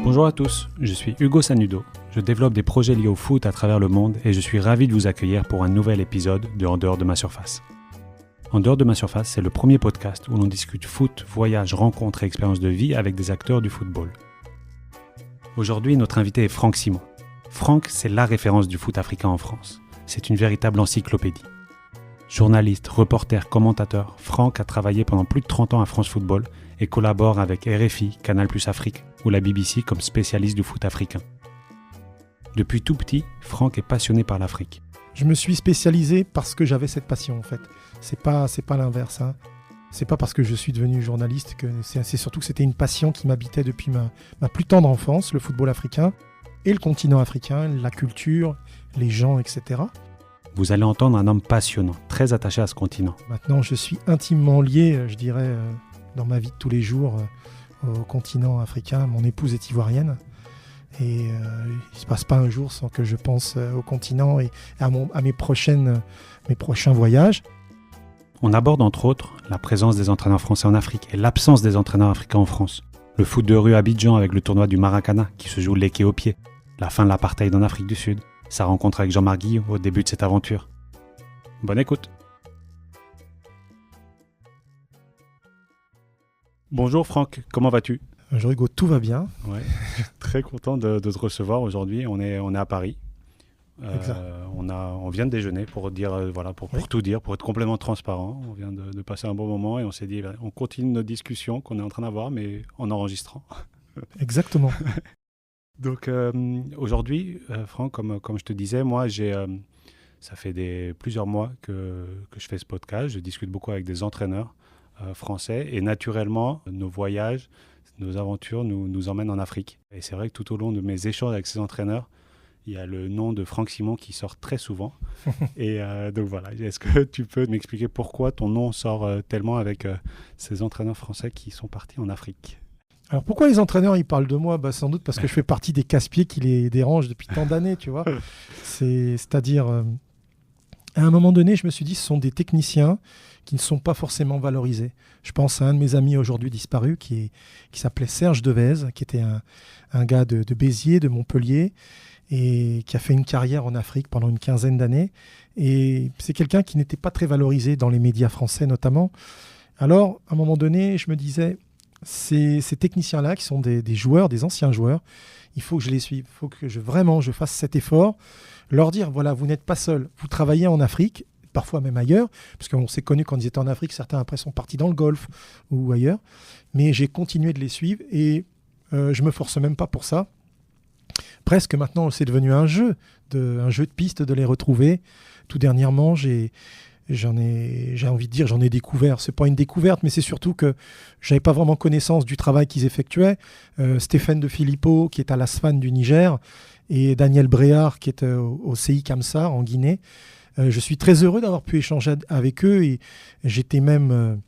Bonjour à tous, je suis Hugo Sanudo. Je développe des projets liés au foot à travers le monde et je suis ravi de vous accueillir pour un nouvel épisode de En dehors de ma surface. En dehors de ma surface, c'est le premier podcast où l'on discute foot, voyages, rencontres et expériences de vie avec des acteurs du football. Aujourd'hui, notre invité est Franck Simon. Franck, c'est la référence du foot africain en France. C'est une véritable encyclopédie. Journaliste, reporter, commentateur, Franck a travaillé pendant plus de 30 ans à France Football et collabore avec RFI, Canal+ Afrique ou la BBC comme spécialiste du foot africain. Depuis tout petit, Franck est passionné par l'Afrique. Je me suis spécialisé parce que j'avais cette passion en fait. C'est pas l'inverse. C'est pas parce que je suis devenu journaliste que c'est surtout que c'était une passion qui m'habitait depuis ma plus tendre enfance, le football africain et le continent africain, la culture, les gens, etc. Vous allez entendre un homme passionnant, très attaché à ce continent. Maintenant, je suis intimement lié, je dirais, dans ma vie de tous les jours au continent africain. Mon épouse est ivoirienne et il ne se passe pas un jour sans que je pense au continent et à mes prochains voyages. On aborde entre autres la présence des entraîneurs français en Afrique et l'absence des entraîneurs africains en France. Le foot de rue à Abidjan avec le tournoi du Maracana qui se joue l'équé au pied. La fin de l'apartheid en Afrique du Sud. Sa rencontre avec Jean-Marc Guillot au début de cette aventure. Bonne écoute. Bonjour Franck, comment vas-tu ? Bonjour Hugo, tout va bien. Ouais, très content de te recevoir aujourd'hui. On est à Paris. On vient de déjeuner pour dire pour tout dire, pour être complètement transparent. On vient de passer un bon moment et on s'est dit on continue notre discussion qu'on est en train d'avoir, mais en enregistrant. Exactement. Donc aujourd'hui, Franck, comme je te disais, moi ça fait plusieurs mois que je fais ce podcast. Je discute beaucoup avec des entraîneurs français et naturellement, nos voyages, nos aventures nous emmènent en Afrique. Et c'est vrai que tout au long de mes échanges avec ces entraîneurs, il y a le nom de Franck Simon qui sort très souvent. Et donc voilà, est-ce que tu peux m'expliquer pourquoi ton nom sort tellement avec ces entraîneurs français qui sont partis en Afrique ? Alors pourquoi les entraîneurs ils parlent de moi ? Sans doute parce que je fais partie des casse-pieds qui les dérangent depuis tant d'années, tu vois. C'est-à-dire, à un moment donné, je me suis dit, ce sont des techniciens qui ne sont pas forcément valorisés. Je pense à un de mes amis aujourd'hui disparu qui s'appelait Serge Devez, qui était un gars de Béziers, de Montpellier, et qui a fait une carrière en Afrique pendant une quinzaine d'années. Et c'est quelqu'un qui n'était pas très valorisé dans les médias français notamment. Alors, à un moment donné, je me disais... Ces techniciens-là, qui sont des joueurs, des anciens joueurs, il faut que je les suive, il faut que je fasse cet effort, leur dire, voilà, vous n'êtes pas seuls, vous travaillez en Afrique, parfois même ailleurs, parce qu'on s'est connus quand ils étaient en Afrique, certains après sont partis dans le Golfe ou ailleurs, mais j'ai continué de les suivre et je me force même pas pour ça. Presque maintenant, c'est devenu un jeu de piste de les retrouver. Tout dernièrement, j'ai envie de dire, j'en ai découvert. C'est pas une découverte, mais c'est surtout que j'avais pas vraiment connaissance du travail qu'ils effectuaient. Stéphane de Filippo, qui est à l'ASFAN du Niger, et Daniel Bréard, qui est au CI Kamsar, en Guinée. Je suis très heureux d'avoir pu échanger avec eux et j'étais même...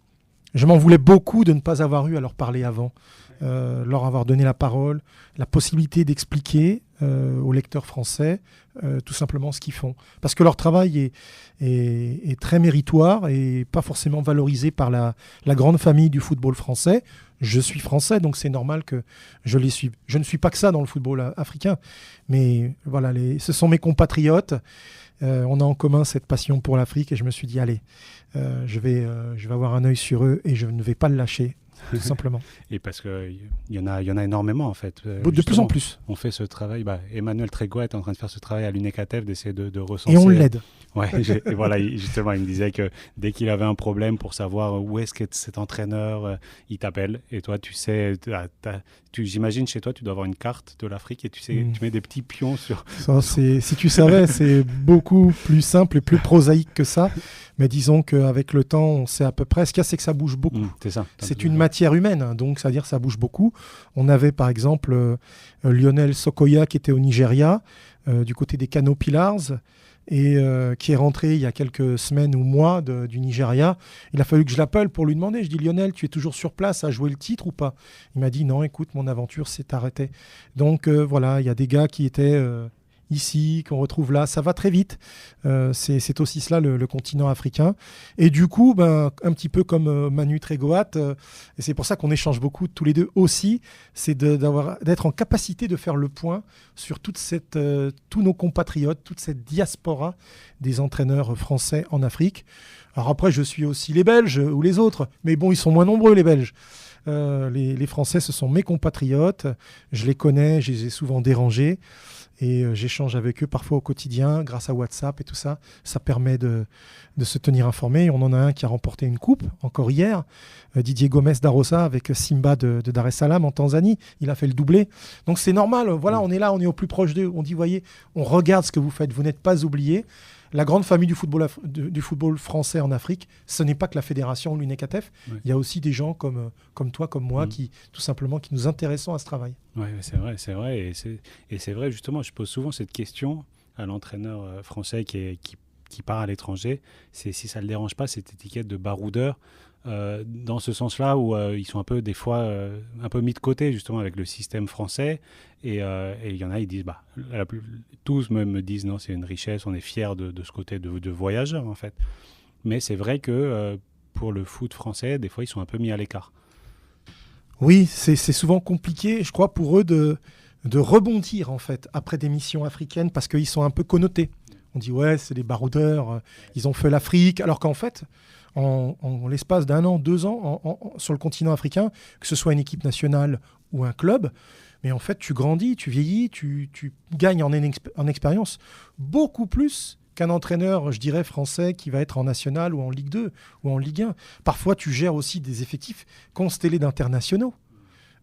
je m'en voulais beaucoup de ne pas avoir eu à leur parler avant, leur avoir donné la parole, la possibilité d'expliquer aux lecteurs français tout simplement ce qu'ils font. Parce que leur travail est très méritoire et pas forcément valorisé par la grande famille du football français. Je suis français, donc c'est normal que je les suive. Je ne suis pas que ça dans le football africain, mais voilà, ce sont mes compatriotes. On a en commun cette passion pour l'Afrique et je me suis dit, allez, je vais avoir un œil sur eux et je ne vais pas le lâcher. Tout simplement. Et parce qu'il y en a énormément en fait. De plus en plus. On fait ce travail. Emmanuel Trégois est en train de faire ce travail à l'UNECATEF, d'essayer de recenser. Et on l'aide. Ouais, et voilà, justement, il me disait que dès qu'il avait un problème pour savoir où est-ce que cet entraîneur, il t'appelle. Et toi, tu sais, j'imagine chez toi, tu dois avoir une carte de l'Afrique et tu sais, tu mets des petits pions sur. Ça, si tu savais, c'est beaucoup plus simple et plus prosaïque que ça. Mais disons qu'avec le temps, on sait à peu près. Ce qu'il y a, c'est que ça bouge beaucoup. C'est ça. C'est une matière humaine, donc ça veut dire que ça bouge beaucoup. On avait par exemple Lionel Sokoya qui était au Nigeria, du côté des Kano Pillars, et qui est rentré il y a quelques semaines ou mois du Nigeria. Il a fallu que je l'appelle pour lui demander. Je dis, Lionel, tu es toujours sur place à jouer le titre ou pas ? Il m'a dit, non, écoute, mon aventure s'est arrêtée. Donc voilà, il y a des gars qui étaient ici, qu'on retrouve là. Ça va très vite. C'est aussi cela le continent africain. Et du coup, un petit peu comme Manu Trégoat, et c'est pour ça qu'on échange beaucoup tous les deux aussi, c'est d'être en capacité de faire le point sur tous nos compatriotes, toute cette diaspora des entraîneurs français en Afrique. Alors après, je suis aussi les Belges ou les autres, mais bon, ils sont moins nombreux, les Belges. Les Français, ce sont mes compatriotes. Je les connais, je les ai souvent dérangés. Et j'échange avec eux parfois au quotidien, grâce à WhatsApp et tout ça. Ça permet de se tenir informé. On en a un qui a remporté une coupe, encore hier. Didier Gomes d'Arosa avec Simba de Dar es Salaam en Tanzanie. Il a fait le doublé. Donc c'est normal. Voilà, on est là, on est au plus proche d'eux. On dit, voyez, on regarde ce que vous faites. Vous n'êtes pas oubliés. La grande famille du football français en Afrique, ce n'est pas que la fédération ou l'UNECATF. Oui. Il y a aussi des gens comme toi, comme moi, qui tout simplement qui nous intéressons à ce travail. Oui, c'est vrai. Et c'est vrai, justement, je pose souvent cette question à l'entraîneur français qui part à l'étranger. C'est si ça ne le dérange pas, cette étiquette de baroudeur, dans ce sens-là où ils sont un peu, des fois, un peu mis de côté, justement, avec le système français. Et il y en a, ils disent, tous me disent, non, c'est une richesse, on est fiers de ce côté de voyageur, en fait. Mais c'est vrai que pour le foot français, des fois, ils sont un peu mis à l'écart. Oui, c'est souvent compliqué, je crois, pour eux de rebondir, en fait, après des missions africaines, parce qu'ils sont un peu connotés. On dit, ouais, c'est des baroudeurs, ils ont fait l'Afrique, alors qu'en fait, en l'espace d'1 an, 2 ans, sur le continent africain, que ce soit une équipe nationale ou un club, mais en fait, tu grandis, tu vieillis, tu gagnes en expérience beaucoup plus qu'un entraîneur, je dirais, français qui va être en national ou en Ligue 2 ou en Ligue 1. Parfois, tu gères aussi des effectifs constellés d'internationaux,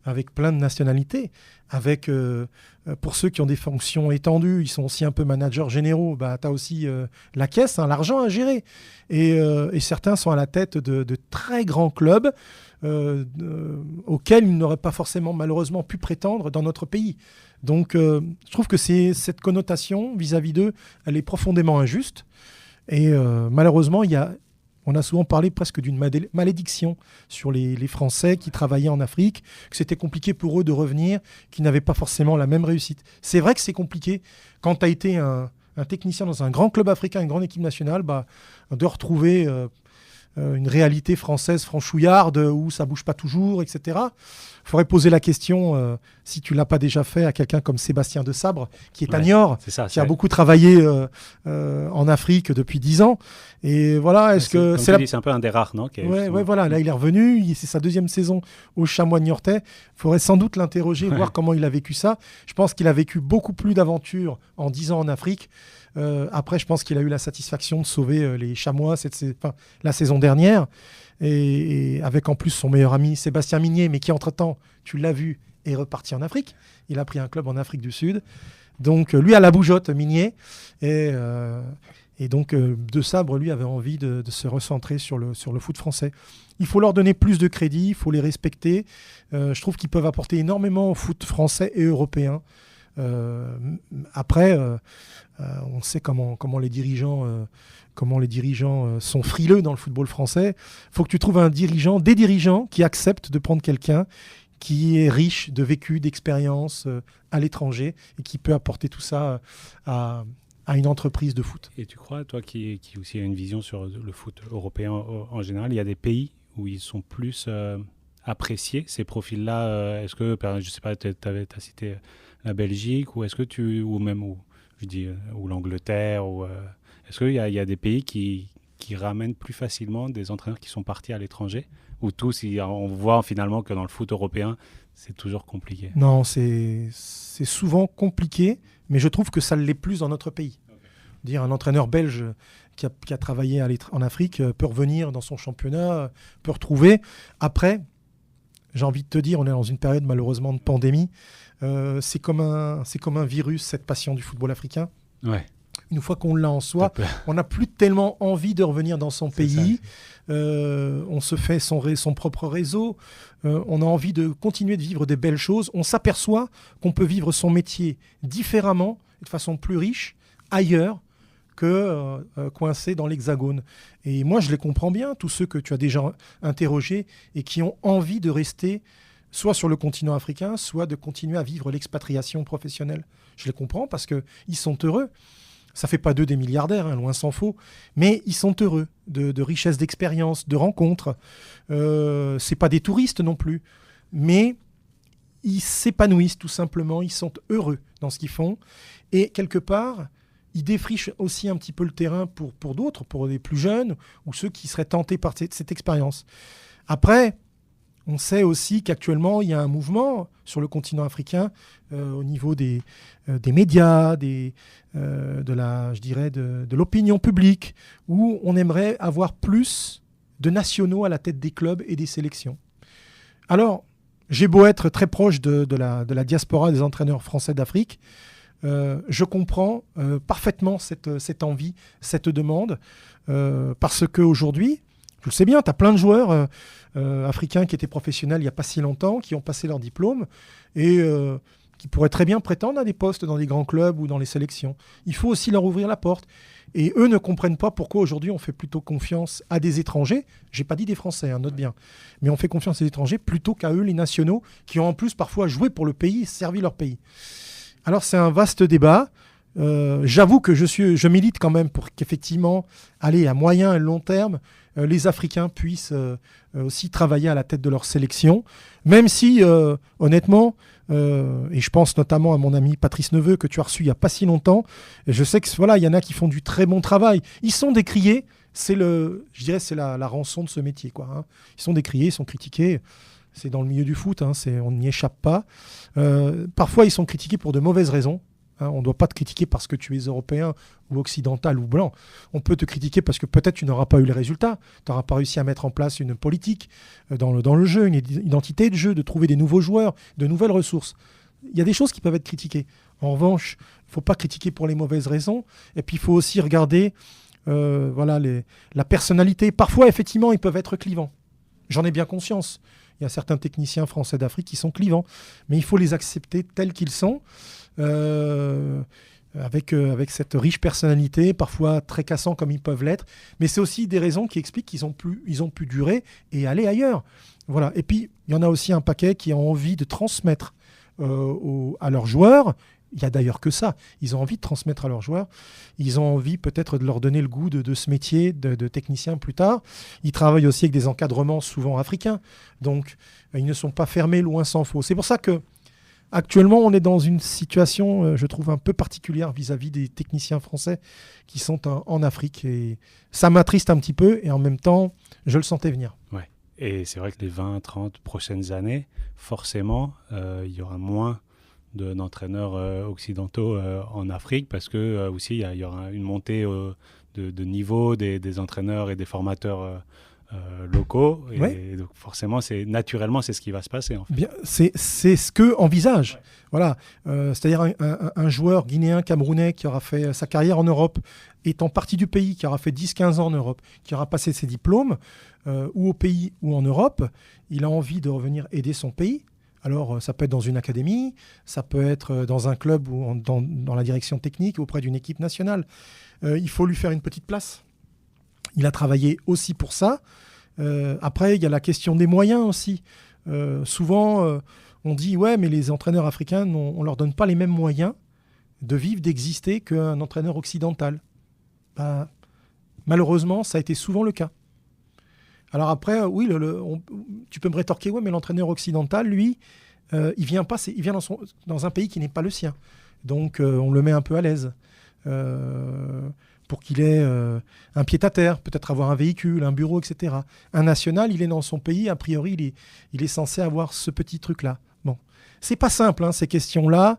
avec plein de nationalités, avec, pour ceux qui ont des fonctions étendues, ils sont aussi un peu managers généraux, tu as aussi la caisse, l'argent à gérer. Et certains sont à la tête de très grands clubs auxquels ils n'auraient pas forcément, malheureusement, pu prétendre dans notre pays. Donc, je trouve que cette connotation vis-à-vis d'eux, elle est profondément injuste. Et malheureusement, on a souvent parlé presque d'une malédiction sur les Français qui travaillaient en Afrique, que c'était compliqué pour eux de revenir, qu'ils n'avaient pas forcément la même réussite. C'est vrai que c'est compliqué quand tu as été un technicien dans un grand club africain, une grande équipe nationale, de retrouver une réalité française franchouillarde où ça ne bouge pas toujours, etc. Il faudrait poser la question, si tu ne l'as pas déjà fait, à quelqu'un comme Sébastien de Sabre, qui est à Niort, qui a beaucoup travaillé en Afrique depuis 10 ans. Et voilà, c'est un peu un des rares, non? Voilà, là il est revenu, c'est sa 2e saison au Chamois niortais. Il faudrait sans doute l'interroger, voir comment il a vécu ça. Je pense qu'il a vécu beaucoup plus d'aventures en 10 ans en Afrique. Après, je pense qu'il a eu la satisfaction de sauver les Chamois la saison dernière. Et avec en plus son meilleur ami Sébastien Migné, mais qui entre-temps, tu l'as vu, est reparti en Afrique. Il a pris un club en Afrique du Sud. Donc lui à la bougeotte, Migné. Et donc De Sabre, lui, avait envie de se recentrer sur le foot français. Il faut leur donner plus de crédit, il faut les respecter. Je trouve qu'ils peuvent apporter énormément au foot français et européen. Après, on sait comment les dirigeants sont frileux dans le football français. Il faut que tu trouves des dirigeants qui acceptent de prendre quelqu'un qui est riche de vécu, d'expérience à l'étranger et qui peut apporter tout ça à une entreprise de foot. Et tu crois, toi qui aussi a une vision sur le foot européen en général, il y a des pays où ils sont plus appréciés, ces profils-là? Est-ce que, je ne sais pas, tu as cité la Belgique, ou est-ce que ou l'Angleterre, est-ce qu'il y a des pays qui ramènent plus facilement des entraîneurs qui sont partis à l'étranger, ou tous, on voit finalement que dans le foot européen, c'est toujours compliqué? Non, c'est souvent compliqué, mais je trouve que ça l'est plus dans notre pays. Okay. Dire un entraîneur belge qui a travaillé en Afrique peut revenir dans son championnat, peut retrouver. Après, j'ai envie de te dire, on est dans une période malheureusement de pandémie. C'est comme un virus, cette passion du football africain. Ouais. Une fois qu'on l'a en soi, on n'a plus tellement envie de revenir dans son pays. On se fait son propre réseau. On a envie de continuer de vivre des belles choses. On s'aperçoit qu'on peut vivre son métier différemment, de façon plus riche, ailleurs que coincé dans l'Hexagone. Et moi, je les comprends bien, tous ceux que tu as déjà interrogés et qui ont envie de rester soit sur le continent africain, soit de continuer à vivre l'expatriation professionnelle. Je les comprends parce qu'ils sont heureux. Ça ne fait pas d'eux des milliardaires, hein, loin s'en faut, mais ils sont heureux de richesse d'expérience, de rencontres. Ce n'est pas des touristes non plus, mais ils s'épanouissent tout simplement, ils sont heureux dans ce qu'ils font. Et quelque part, ils défrichent aussi un petit peu le terrain pour d'autres, pour les plus jeunes ou ceux qui seraient tentés par cette expérience. Après, on sait aussi qu'actuellement, il y a un mouvement sur le continent africain au niveau des médias, de l'opinion publique, où on aimerait avoir plus de nationaux à la tête des clubs et des sélections. Alors, j'ai beau être très proche de la diaspora des entraîneurs français d'Afrique, je comprends parfaitement cette envie, cette demande, parce qu'aujourd'hui, je le sais bien, tu as plein de joueurs africains qui étaient professionnels il n'y a pas si longtemps, qui ont passé leur diplôme et qui pourraient très bien prétendre à des postes dans des grands clubs ou dans les sélections. Il faut aussi leur ouvrir la porte. Et eux ne comprennent pas pourquoi aujourd'hui on fait plutôt confiance à des étrangers. Je n'ai pas dit des Français, note bien. Mais on fait confiance à des étrangers plutôt qu'à eux, les nationaux, qui ont en plus parfois joué pour le pays, servi leur pays. Alors c'est un vaste débat. J'avoue que je milite quand même pour qu'effectivement, aller à moyen et long terme, les Africains puissent aussi travailler à la tête de leur sélection, même si, honnêtement, et je pense notamment à mon ami Patrice Neveu, que tu as reçu il n'y a pas si longtemps, et je sais que voilà, il y en a qui font du très bon travail. Ils sont décriés, c'est la rançon de ce métier, quoi, hein. Ils sont décriés, ils sont critiqués. C'est dans le milieu du foot, hein, on n'y échappe pas. Parfois, ils sont critiqués pour de mauvaises raisons. Hein, on ne doit pas te critiquer parce que tu es européen ou occidental ou blanc. On peut te critiquer parce que peut-être tu n'auras pas eu les résultats. Tu n'auras pas réussi à mettre en place une politique dans le jeu, une identité de jeu, de trouver des nouveaux joueurs, de nouvelles ressources. Il y a des choses qui peuvent être critiquées. En revanche, il ne faut pas critiquer pour les mauvaises raisons. Et puis, il faut aussi regarder la personnalité. Parfois, effectivement, ils peuvent être clivants. J'en ai bien conscience. Il y a certains techniciens français d'Afrique qui sont clivants. Mais il faut les accepter tels qu'ils sont. Avec cette riche personnalité, parfois très cassants comme ils peuvent l'être, mais c'est aussi des raisons qui expliquent qu'ils ont pu durer et aller ailleurs. Voilà. Et puis, il y en a aussi un paquet qui ont envie de transmettre à leurs joueurs. Il n'y a d'ailleurs que ça. Ils ont envie de transmettre à leurs joueurs. Ils ont envie peut-être de leur donner le goût de ce métier de technicien plus tard. Ils travaillent aussi avec des encadrements souvent africains. Donc, ils ne sont pas fermés, loin s'en faut. C'est pour ça que actuellement, on est dans une situation, je trouve, un peu particulière vis-à-vis des techniciens français qui sont en Afrique. Et ça m'attriste un petit peu et en même temps, je le sentais venir. Ouais. Et c'est vrai que les 20-30 prochaines années, forcément, il y aura moins d'entraîneurs occidentaux en Afrique parce que aussi il y aura une montée de niveau des entraîneurs et des formateurs locaux et ouais. Donc forcément naturellement c'est ce qui va se passer en fait. Bien, c'est ce que envisage. Ouais. Voilà, c'est-à-dire un joueur guinéen, camerounais qui aura fait sa carrière en Europe, étant parti du pays, qui aura fait 10-15 ans en Europe, qui aura passé ses diplômes ou au pays ou en Europe, il a envie de revenir aider son pays. Alors, ça peut être dans une académie, ça peut être dans un club ou dans la direction technique auprès d'une équipe nationale. Il faut lui faire une petite place. Il a travaillé aussi pour ça. Après, il y a la question des moyens aussi. Souvent, on dit « Ouais, mais les entraîneurs africains, on ne leur donne pas les mêmes moyens de vivre, d'exister qu'un entraîneur occidental. » Malheureusement, ça a été souvent le cas. Alors après, oui, tu peux me rétorquer, ouais, mais l'entraîneur occidental, lui, il vient dans un pays qui n'est pas le sien. Donc, on le met un peu à l'aise pour qu'il ait un pied-à-terre, peut-être avoir un véhicule, un bureau, etc. Un national, il est dans son pays, a priori, il est censé avoir ce petit truc-là. Bon, c'est pas simple, hein, ces questions-là.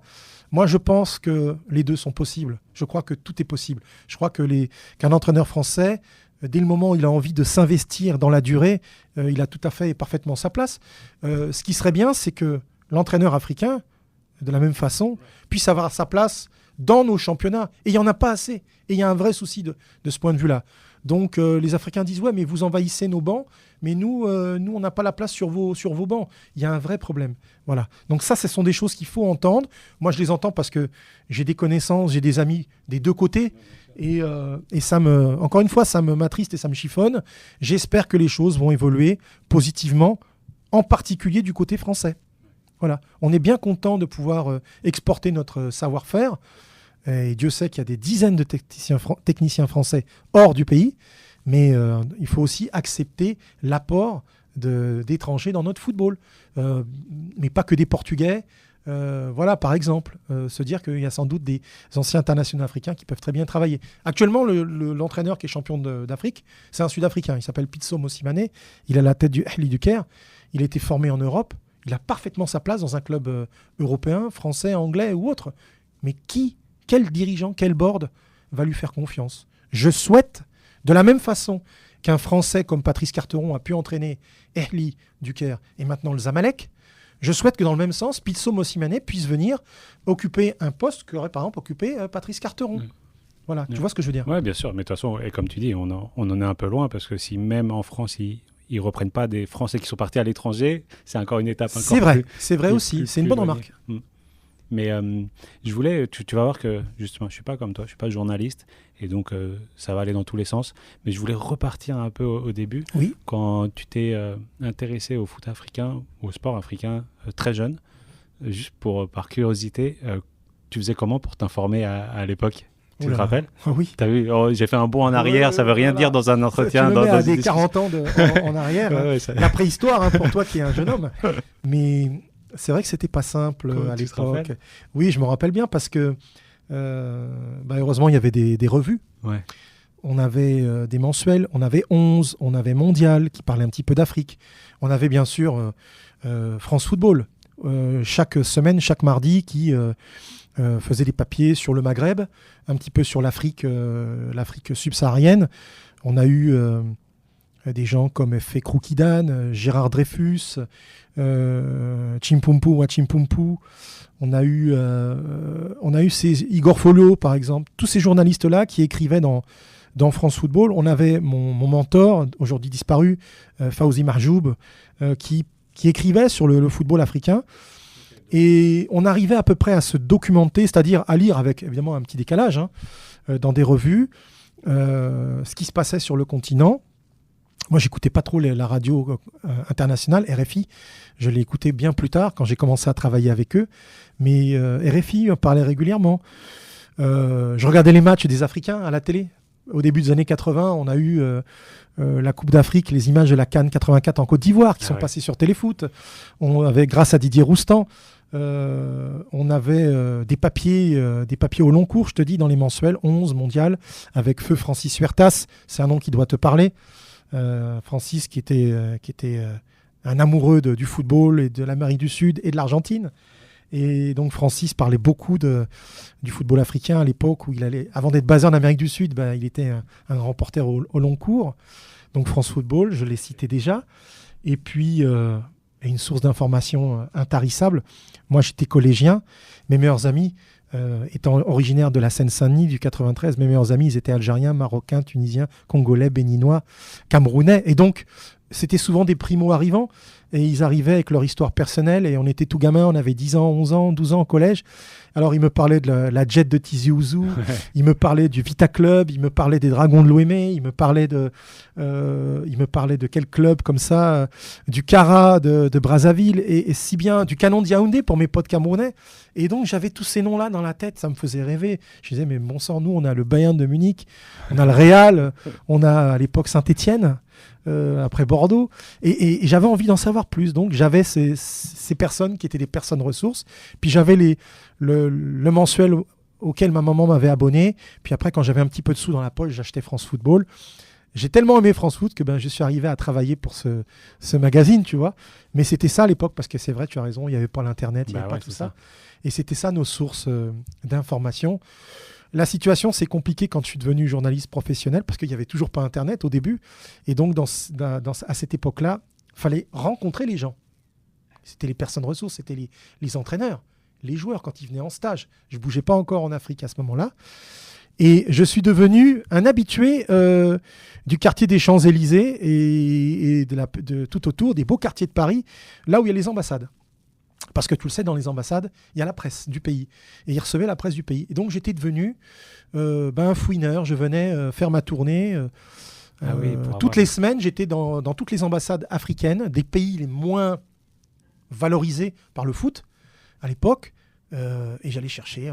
Moi, je pense que les deux sont possibles. Je crois que tout est possible. Je crois qu'un entraîneur français, dès le moment où il a envie de s'investir dans la durée, il a tout à fait et parfaitement sa place. Ce qui serait bien, c'est que l'entraîneur africain, de la même façon, puisse avoir sa place dans nos championnats. Et il n'y en a pas assez. Et il y a un vrai souci de ce point de vue-là. Donc, les Africains disent « Ouais, mais vous envahissez nos bancs, mais nous on n'a pas la place sur vos bancs. » Il y a un vrai problème. Voilà. Donc ça, ce sont des choses qu'il faut entendre. Moi, je les entends parce que j'ai des connaissances, j'ai des amis des deux côtés. Et encore une fois, ça m'attriste et ça me chiffonne. J'espère que les choses vont évoluer positivement en particulier du côté français. Voilà. On est bien content de pouvoir exporter notre savoir-faire. Et Dieu sait qu'il y a des dizaines de techniciens français hors du pays, mais il faut aussi accepter l'apport d'étrangers dans notre football. Mais pas que des Portugais. Voilà, par exemple, se dire qu'il y a sans doute des anciens internationaux africains qui peuvent très bien travailler. Actuellement, l'entraîneur qui est champion d'Afrique, c'est un Sud-Africain. Il s'appelle Pitso Mosimane. Il a la tête du Ahli du Caire. Il a été formé en Europe. Il a parfaitement sa place dans un club européen, français, anglais ou autre. Mais quel dirigeant, quel board va lui faire confiance? Je souhaite, de la même façon qu'un Français comme Patrice Carteron a pu entraîner Ahli du Caire et maintenant le Zamalek, je souhaite que dans le même sens, Pitso Mosimane puisse venir occuper un poste qu'aurait par exemple occupé Patrice Carteron. Voilà, tu vois ce que je veux dire? Oui, bien sûr. Mais de toute façon, et comme tu dis, on en est un peu loin parce que si même en France, ils ne reprennent pas des Français qui sont partis à l'étranger, c'est encore une étape. C'est vrai aussi. C'est une bonne remarque. Mais je voulais, tu vas voir que justement, je ne suis pas comme toi, je ne suis pas journaliste et donc ça va aller dans tous les sens. Mais je voulais repartir un peu au début, quand tu t'es intéressé au foot africain, au sport africain très jeune, juste par curiosité, tu faisais comment pour t'informer à l'époque? Tu te rappelles? Oui. T'as vu, j'ai fait un bond en arrière, ça ne veut rien dire dans un entretien. Tu me mets à des 40 ans en arrière, la préhistoire pour toi qui es un jeune homme. Mais c'est vrai que c'était pas simple à l'époque. Oui, je me rappelle bien parce que heureusement il y avait des revues. Ouais. On avait des mensuels, on avait 11, on avait Mondial qui parlait un petit peu d'Afrique. On avait bien sûr France Football chaque semaine, chaque mardi qui faisait des papiers sur le Maghreb, un petit peu sur l'Afrique subsaharienne. On a eu des gens comme Fekrou Kidane, Gérard Dreyfus, Chimpumpu ou Chimpumpu. On a eu Igor Folio, par exemple. Tous ces journalistes-là qui écrivaient dans France Football. On avait mon mentor, aujourd'hui disparu, Fawzi Marjoub, qui écrivait sur le football africain. Et on arrivait à peu près à se documenter, c'est-à-dire à lire avec évidemment un petit décalage, dans des revues, ce qui se passait sur le continent. Moi, j'écoutais pas trop la radio internationale, RFI. Je l'ai écouté bien plus tard, quand j'ai commencé à travailler avec eux. Mais RFI parlait régulièrement. Je regardais les matchs des Africains à la télé. Au début des années 80, on a eu la Coupe d'Afrique, les images de la CAN 84 en Côte d'Ivoire qui sont passées sur Téléfoot. On avait, grâce à Didier Roustan, on avait des papiers au long cours, je te dis, dans les mensuels 11 mondial, avec feu Francis Huertas. C'est un nom qui doit te parler. Francis qui était un amoureux du football et de l'Amérique du Sud et de l'Argentine. Et donc Francis parlait beaucoup du football africain à l'époque où il allait, avant d'être basé en Amérique du Sud, il était un grand reporter au long cours. Donc France Football, je l'ai cité déjà. Et puis une source d'information intarissable. Moi j'étais collégien, mes meilleurs amis étant originaires de la Seine-Saint-Denis du 93, mes meilleurs amis ils étaient algériens, marocains, tunisiens, congolais, béninois, camerounais. Et donc c'était souvent des primo-arrivants et ils arrivaient avec leur histoire personnelle et on était tout gamins, on avait 10 ans, 11 ans, 12 ans au collège. Alors ils me parlaient de la Jet de Tizi Ouzou, ils me parlaient du Vita Club, ils me parlaient des Dragons de Loémé, ils me parlaient de quel club comme ça, du Kara de Brazzaville et si bien du Canon de Yaoundé pour mes potes camerounais. Et donc j'avais tous ces noms-là dans la tête, ça me faisait rêver. Je disais mais bon sang, nous on a le Bayern de Munich, on a le Real, on a à l'époque Saint-Étienne. Après Bordeaux, et j'avais envie d'en savoir plus, donc j'avais ces personnes qui étaient des personnes ressources, puis j'avais le mensuel auquel ma maman m'avait abonné, puis après quand j'avais un petit peu de sous dans la poche, j'achetais France Football. J'ai tellement aimé France Foot que je suis arrivé à travailler pour ce magazine, tu vois, mais c'était ça à l'époque, parce que c'est vrai, tu as raison, il n'y avait pas l'internet, il n'y avait pas tout ça, et c'était ça nos sources d'information. La situation s'est compliquée quand je suis devenu journaliste professionnel parce qu'il n'y avait toujours pas Internet au début. Et donc, à cette époque-là, il fallait rencontrer les gens. C'était les personnes ressources, c'était les entraîneurs, les joueurs quand ils venaient en stage. Je ne bougeais pas encore en Afrique à ce moment-là. Et je suis devenu un habitué du quartier des Champs-Élysées et de tout autour, des beaux quartiers de Paris, là où il y a les ambassades. Parce que tu le sais, dans les ambassades, il y a la presse du pays. Et ils recevaient la presse du pays. Et donc, j'étais devenu un fouineur. Je venais faire ma tournée Toutes les semaines, j'étais dans toutes les ambassades africaines, des pays les moins valorisés par le foot à l'époque. Et j'allais chercher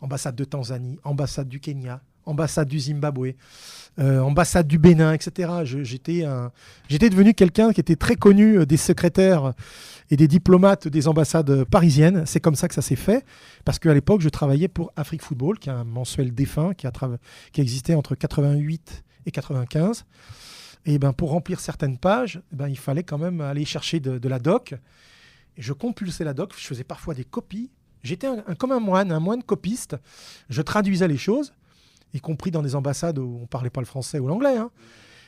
ambassade de Tanzanie, ambassade du Kenya, ambassade du Zimbabwe, ambassade du Bénin, etc. J'étais devenu quelqu'un qui était très connu des secrétaires et des diplomates des ambassades parisiennes. C'est comme ça que ça s'est fait, parce qu'à l'époque, je travaillais pour Afrique Football, qui est un mensuel défunt qui a existé entre 88 et 95. Et pour remplir certaines pages, il fallait quand même aller chercher de la doc. Et je compulsais la doc, je faisais parfois des copies. J'étais comme un moine copiste. Je traduisais les choses, y compris dans des ambassades où on ne parlait pas le français ou l'anglais.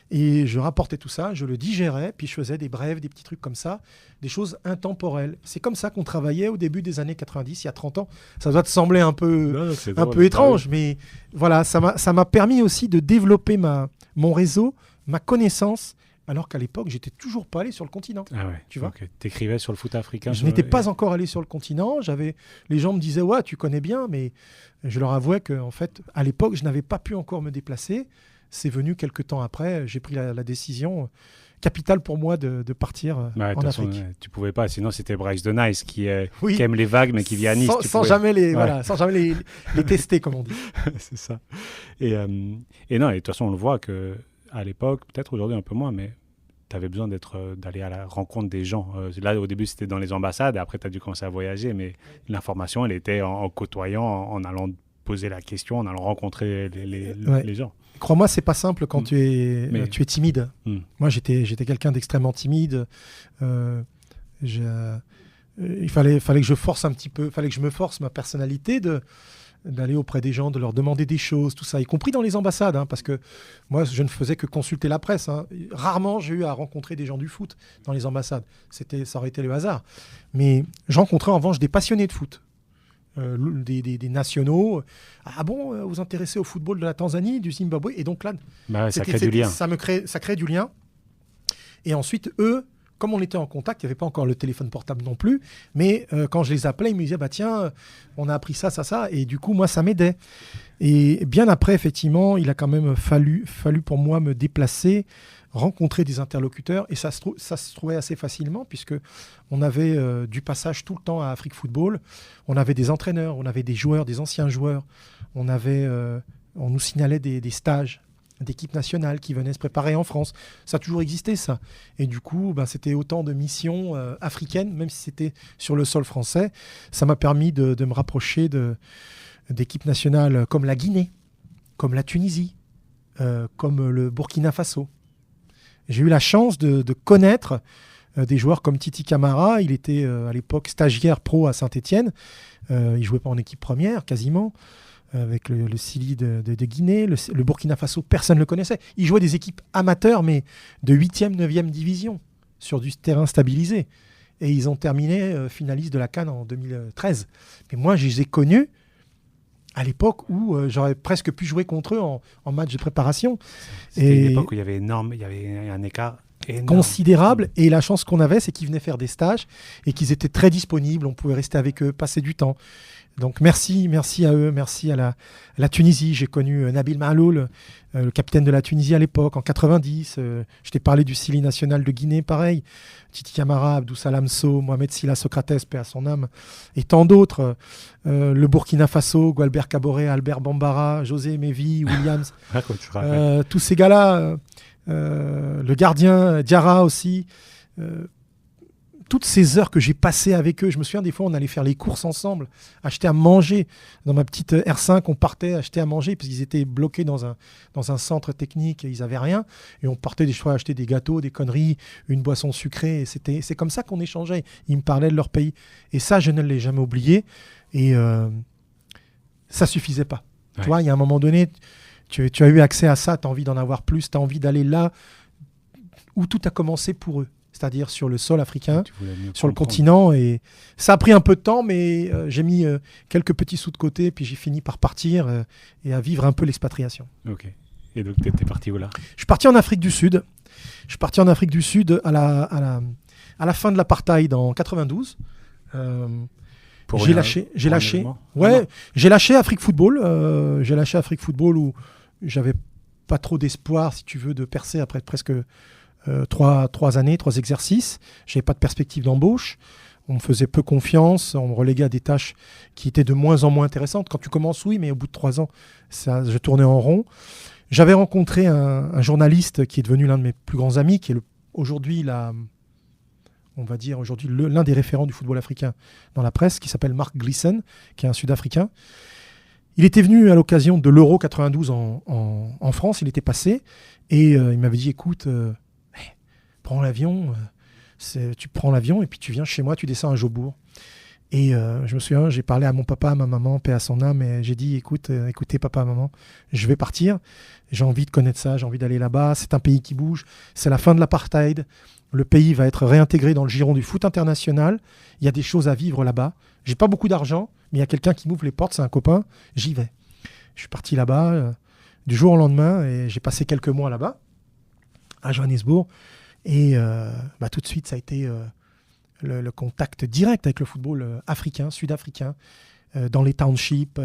Et je rapportais tout ça, je le digérais, puis je faisais des brèves, des petits trucs comme ça, des choses intemporelles. C'est comme ça qu'on travaillait au début des années 90, il y a 30 ans. Ça doit te sembler un peu étrange, mais voilà, ça m'a permis aussi de développer mon réseau, ma connaissance, alors qu'à l'époque, j'étais toujours pas allé sur le continent. Ah ouais. Tu vois. Donc, t'écrivais sur le foot africain. Je n'étais pas encore allé sur le continent. Les gens me disaient ouais, tu connais bien, mais je leur avouais que en fait, à l'époque, je n'avais pas pu encore me déplacer. C'est venu quelques temps après. J'ai pris la décision capitale pour moi de partir en Afrique. Tu pouvais pas, sinon c'était Bryce de Nice qui aime les vagues, mais qui vit à Nice. Sans jamais les tester, comme on dit. C'est ça. Et non, et de toute façon, on le voit que à l'époque, peut-être aujourd'hui un peu moins, mais tu avais besoin d'aller à la rencontre des gens. Là, au début, c'était dans les ambassades, et après, tu as dû commencer à voyager, mais l'information, elle était en côtoyant, en allant poser la question, en allant rencontrer les gens. Crois-moi, c'est pas simple quand tu es timide. Moi, j'étais quelqu'un d'extrêmement timide. Il fallait que je force un petit peu, fallait que je me force ma personnalité d'aller auprès des gens, de leur demander des choses, tout ça, y compris dans les ambassades, parce que moi, je ne faisais que consulter la presse. Rarement, j'ai eu à rencontrer des gens du foot dans les ambassades. Ça aurait été le hasard. Mais je rencontrais en revanche des passionnés de foot, des nationaux. Ah bon, vous intéressez au football de la Tanzanie, du Zimbabwe? Et donc là, ça crée du lien. Ça crée du lien. Et ensuite, eux, comme on était en contact, il n'y avait pas encore le téléphone portable non plus, mais quand je les appelais, ils me disaient tiens, on a appris ça, et du coup, moi, ça m'aidait. Et bien après, effectivement, il a quand même fallu pour moi me déplacer, rencontrer des interlocuteurs, et ça se trouvait assez facilement, puisque on avait du passage tout le temps à Afrique Football. On avait des entraîneurs, on avait des joueurs, des anciens joueurs, on nous signalait des stages d'équipes nationales qui venaient se préparer en France. Ça a toujours existé, ça. Et du coup, c'était autant de missions africaines, même si c'était sur le sol français. Ça m'a permis de me rapprocher d'équipes nationales comme la Guinée, comme la Tunisie, comme le Burkina Faso. J'ai eu la chance de connaître des joueurs comme Titi Camara. Il était à l'époque stagiaire pro à Saint-Étienne. Il jouait pas en équipe première, quasiment. Avec le Sili de Guinée, le Burkina Faso, personne ne le connaissait. Il jouait des équipes amateurs, mais de 8e, 9e division, sur du terrain stabilisé. Et ils ont terminé finalistes de la CAN en 2013. Mais moi, je les ai connus à l'époque où j'aurais presque pu jouer contre eux en match de préparation. C'était une époque où il y avait un écart énorme. Considérable. Et la chance qu'on avait, c'est qu'ils venaient faire des stages et qu'ils étaient très disponibles. On pouvait rester avec eux, passer du temps. Donc merci à eux, merci à la Tunisie. J'ai connu Nabil Mahloul, le capitaine de la Tunisie à l'époque, en 90. Je t'ai parlé du Sili national de Guinée, pareil. Titi Camara, Abdou Salam Sow, Mohamed Silla Socrates, paix à son âme, et tant d'autres. Le Burkina Faso, Gualbert Caboré, Albert Bambara, José Mevi, Williams. Tous ces gars-là, le gardien Diarra aussi. Toutes ces heures que j'ai passées avec eux, je me souviens des fois on allait faire les courses ensemble, acheter à manger. Dans ma petite R5, on partait acheter à manger parce qu'ils étaient bloqués dans un centre technique, et ils n'avaient rien. Et on partait des fois acheter des gâteaux, des conneries, une boisson sucrée. Et c'est comme ça qu'on échangeait. Ils me parlaient de leur pays. Et ça, je ne l'ai jamais oublié. Et ça suffisait pas. Ouais. Tu vois, il y a un moment donné, tu as eu accès à ça, tu as envie d'en avoir plus, tu as envie d'aller là où tout a commencé pour eux. C'est-à-dire sur le sol africain, sur le continent. Et ça a pris un peu de temps, mais j'ai mis quelques petits sous de côté, puis j'ai fini par partir et à vivre un peu l'expatriation. Ok. Et donc, tu étais parti où là ? Je suis parti en Afrique du Sud. Je suis parti en Afrique du Sud à la fin de l'apartheid en 92. J'ai lâché Afrique Football. J'ai lâché Afrique Football où j'avais pas trop d'espoir, si tu veux, de percer après presque 3 années, 3 exercices. Je n'avais pas de perspective d'embauche. On me faisait peu confiance, on me reléguait à des tâches qui étaient de moins en moins intéressantes. Quand tu commences, oui, mais au bout de 3 ans, je tournais en rond. J'avais rencontré un journaliste qui est devenu l'un de mes plus grands amis, qui est aujourd'hui l'un des référents du football africain dans la presse, qui s'appelle Mark Gleeson, qui est un Sud-Africain. Il était venu à l'occasion de l'Euro 92 en France, il était passé, et il m'avait dit, écoute, prends l'avion, tu prends l'avion et puis tu viens chez moi, tu descends à Jobourg. Et je me souviens, j'ai parlé à mon papa, à ma maman, paix à son âme, et j'ai dit, écoutez papa, maman, je vais partir, j'ai envie de connaître ça, j'ai envie d'aller là-bas, c'est un pays qui bouge, c'est la fin de l'apartheid, le pays va être réintégré dans le giron du foot international, il y a des choses à vivre là-bas, j'ai pas beaucoup d'argent, mais il y a quelqu'un qui m'ouvre les portes, c'est un copain, j'y vais. Je suis parti là-bas du jour au lendemain, et j'ai passé quelques mois là-bas, à Johannesburg, et tout de suite, ça a été le contact direct avec le football africain, sud-africain, dans les townships,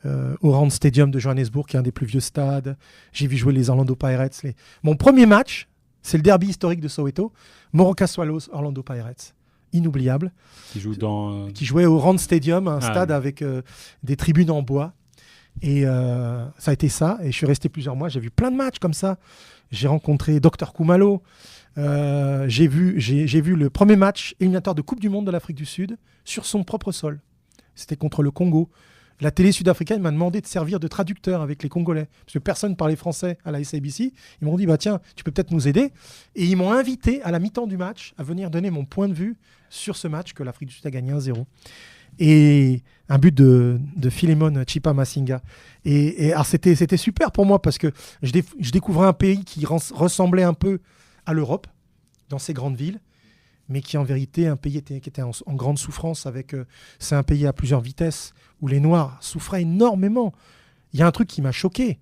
au Rand Stadium de Johannesburg, qui est un des plus vieux stades. J'ai vu jouer les Orlando Pirates. Mon premier match, c'est le derby historique de Soweto, Moroka Swallows, Orlando Pirates. Inoubliable. Qui jouait au Rand Stadium, un stade avec des tribunes en bois. Et ça a été ça. Et je suis resté plusieurs mois. J'ai vu plein de matchs comme ça. J'ai rencontré Dr Khumalo. J'ai vu le premier match éliminatoire de Coupe du Monde de l'Afrique du Sud sur son propre sol. C'était contre le Congo. La télé sud-africaine m'a demandé de servir de traducteur avec les Congolais. Parce que personne ne parlait français à la SABC. Ils m'ont dit, tiens, tu peux peut-être nous aider. Et ils m'ont invité à la mi-temps du match à venir donner mon point de vue sur ce match que l'Afrique du Sud a gagné 1-0. Et un but de Philemon Chipa Masinga. Et alors c'était super pour moi parce que je découvrais un pays qui ressemblait un peu à l'Europe, dans ces grandes villes, mais qui en vérité un pays qui était en grande souffrance. C'est un pays à plusieurs vitesses où les Noirs souffraient énormément. Il y a un truc qui m'a choqué.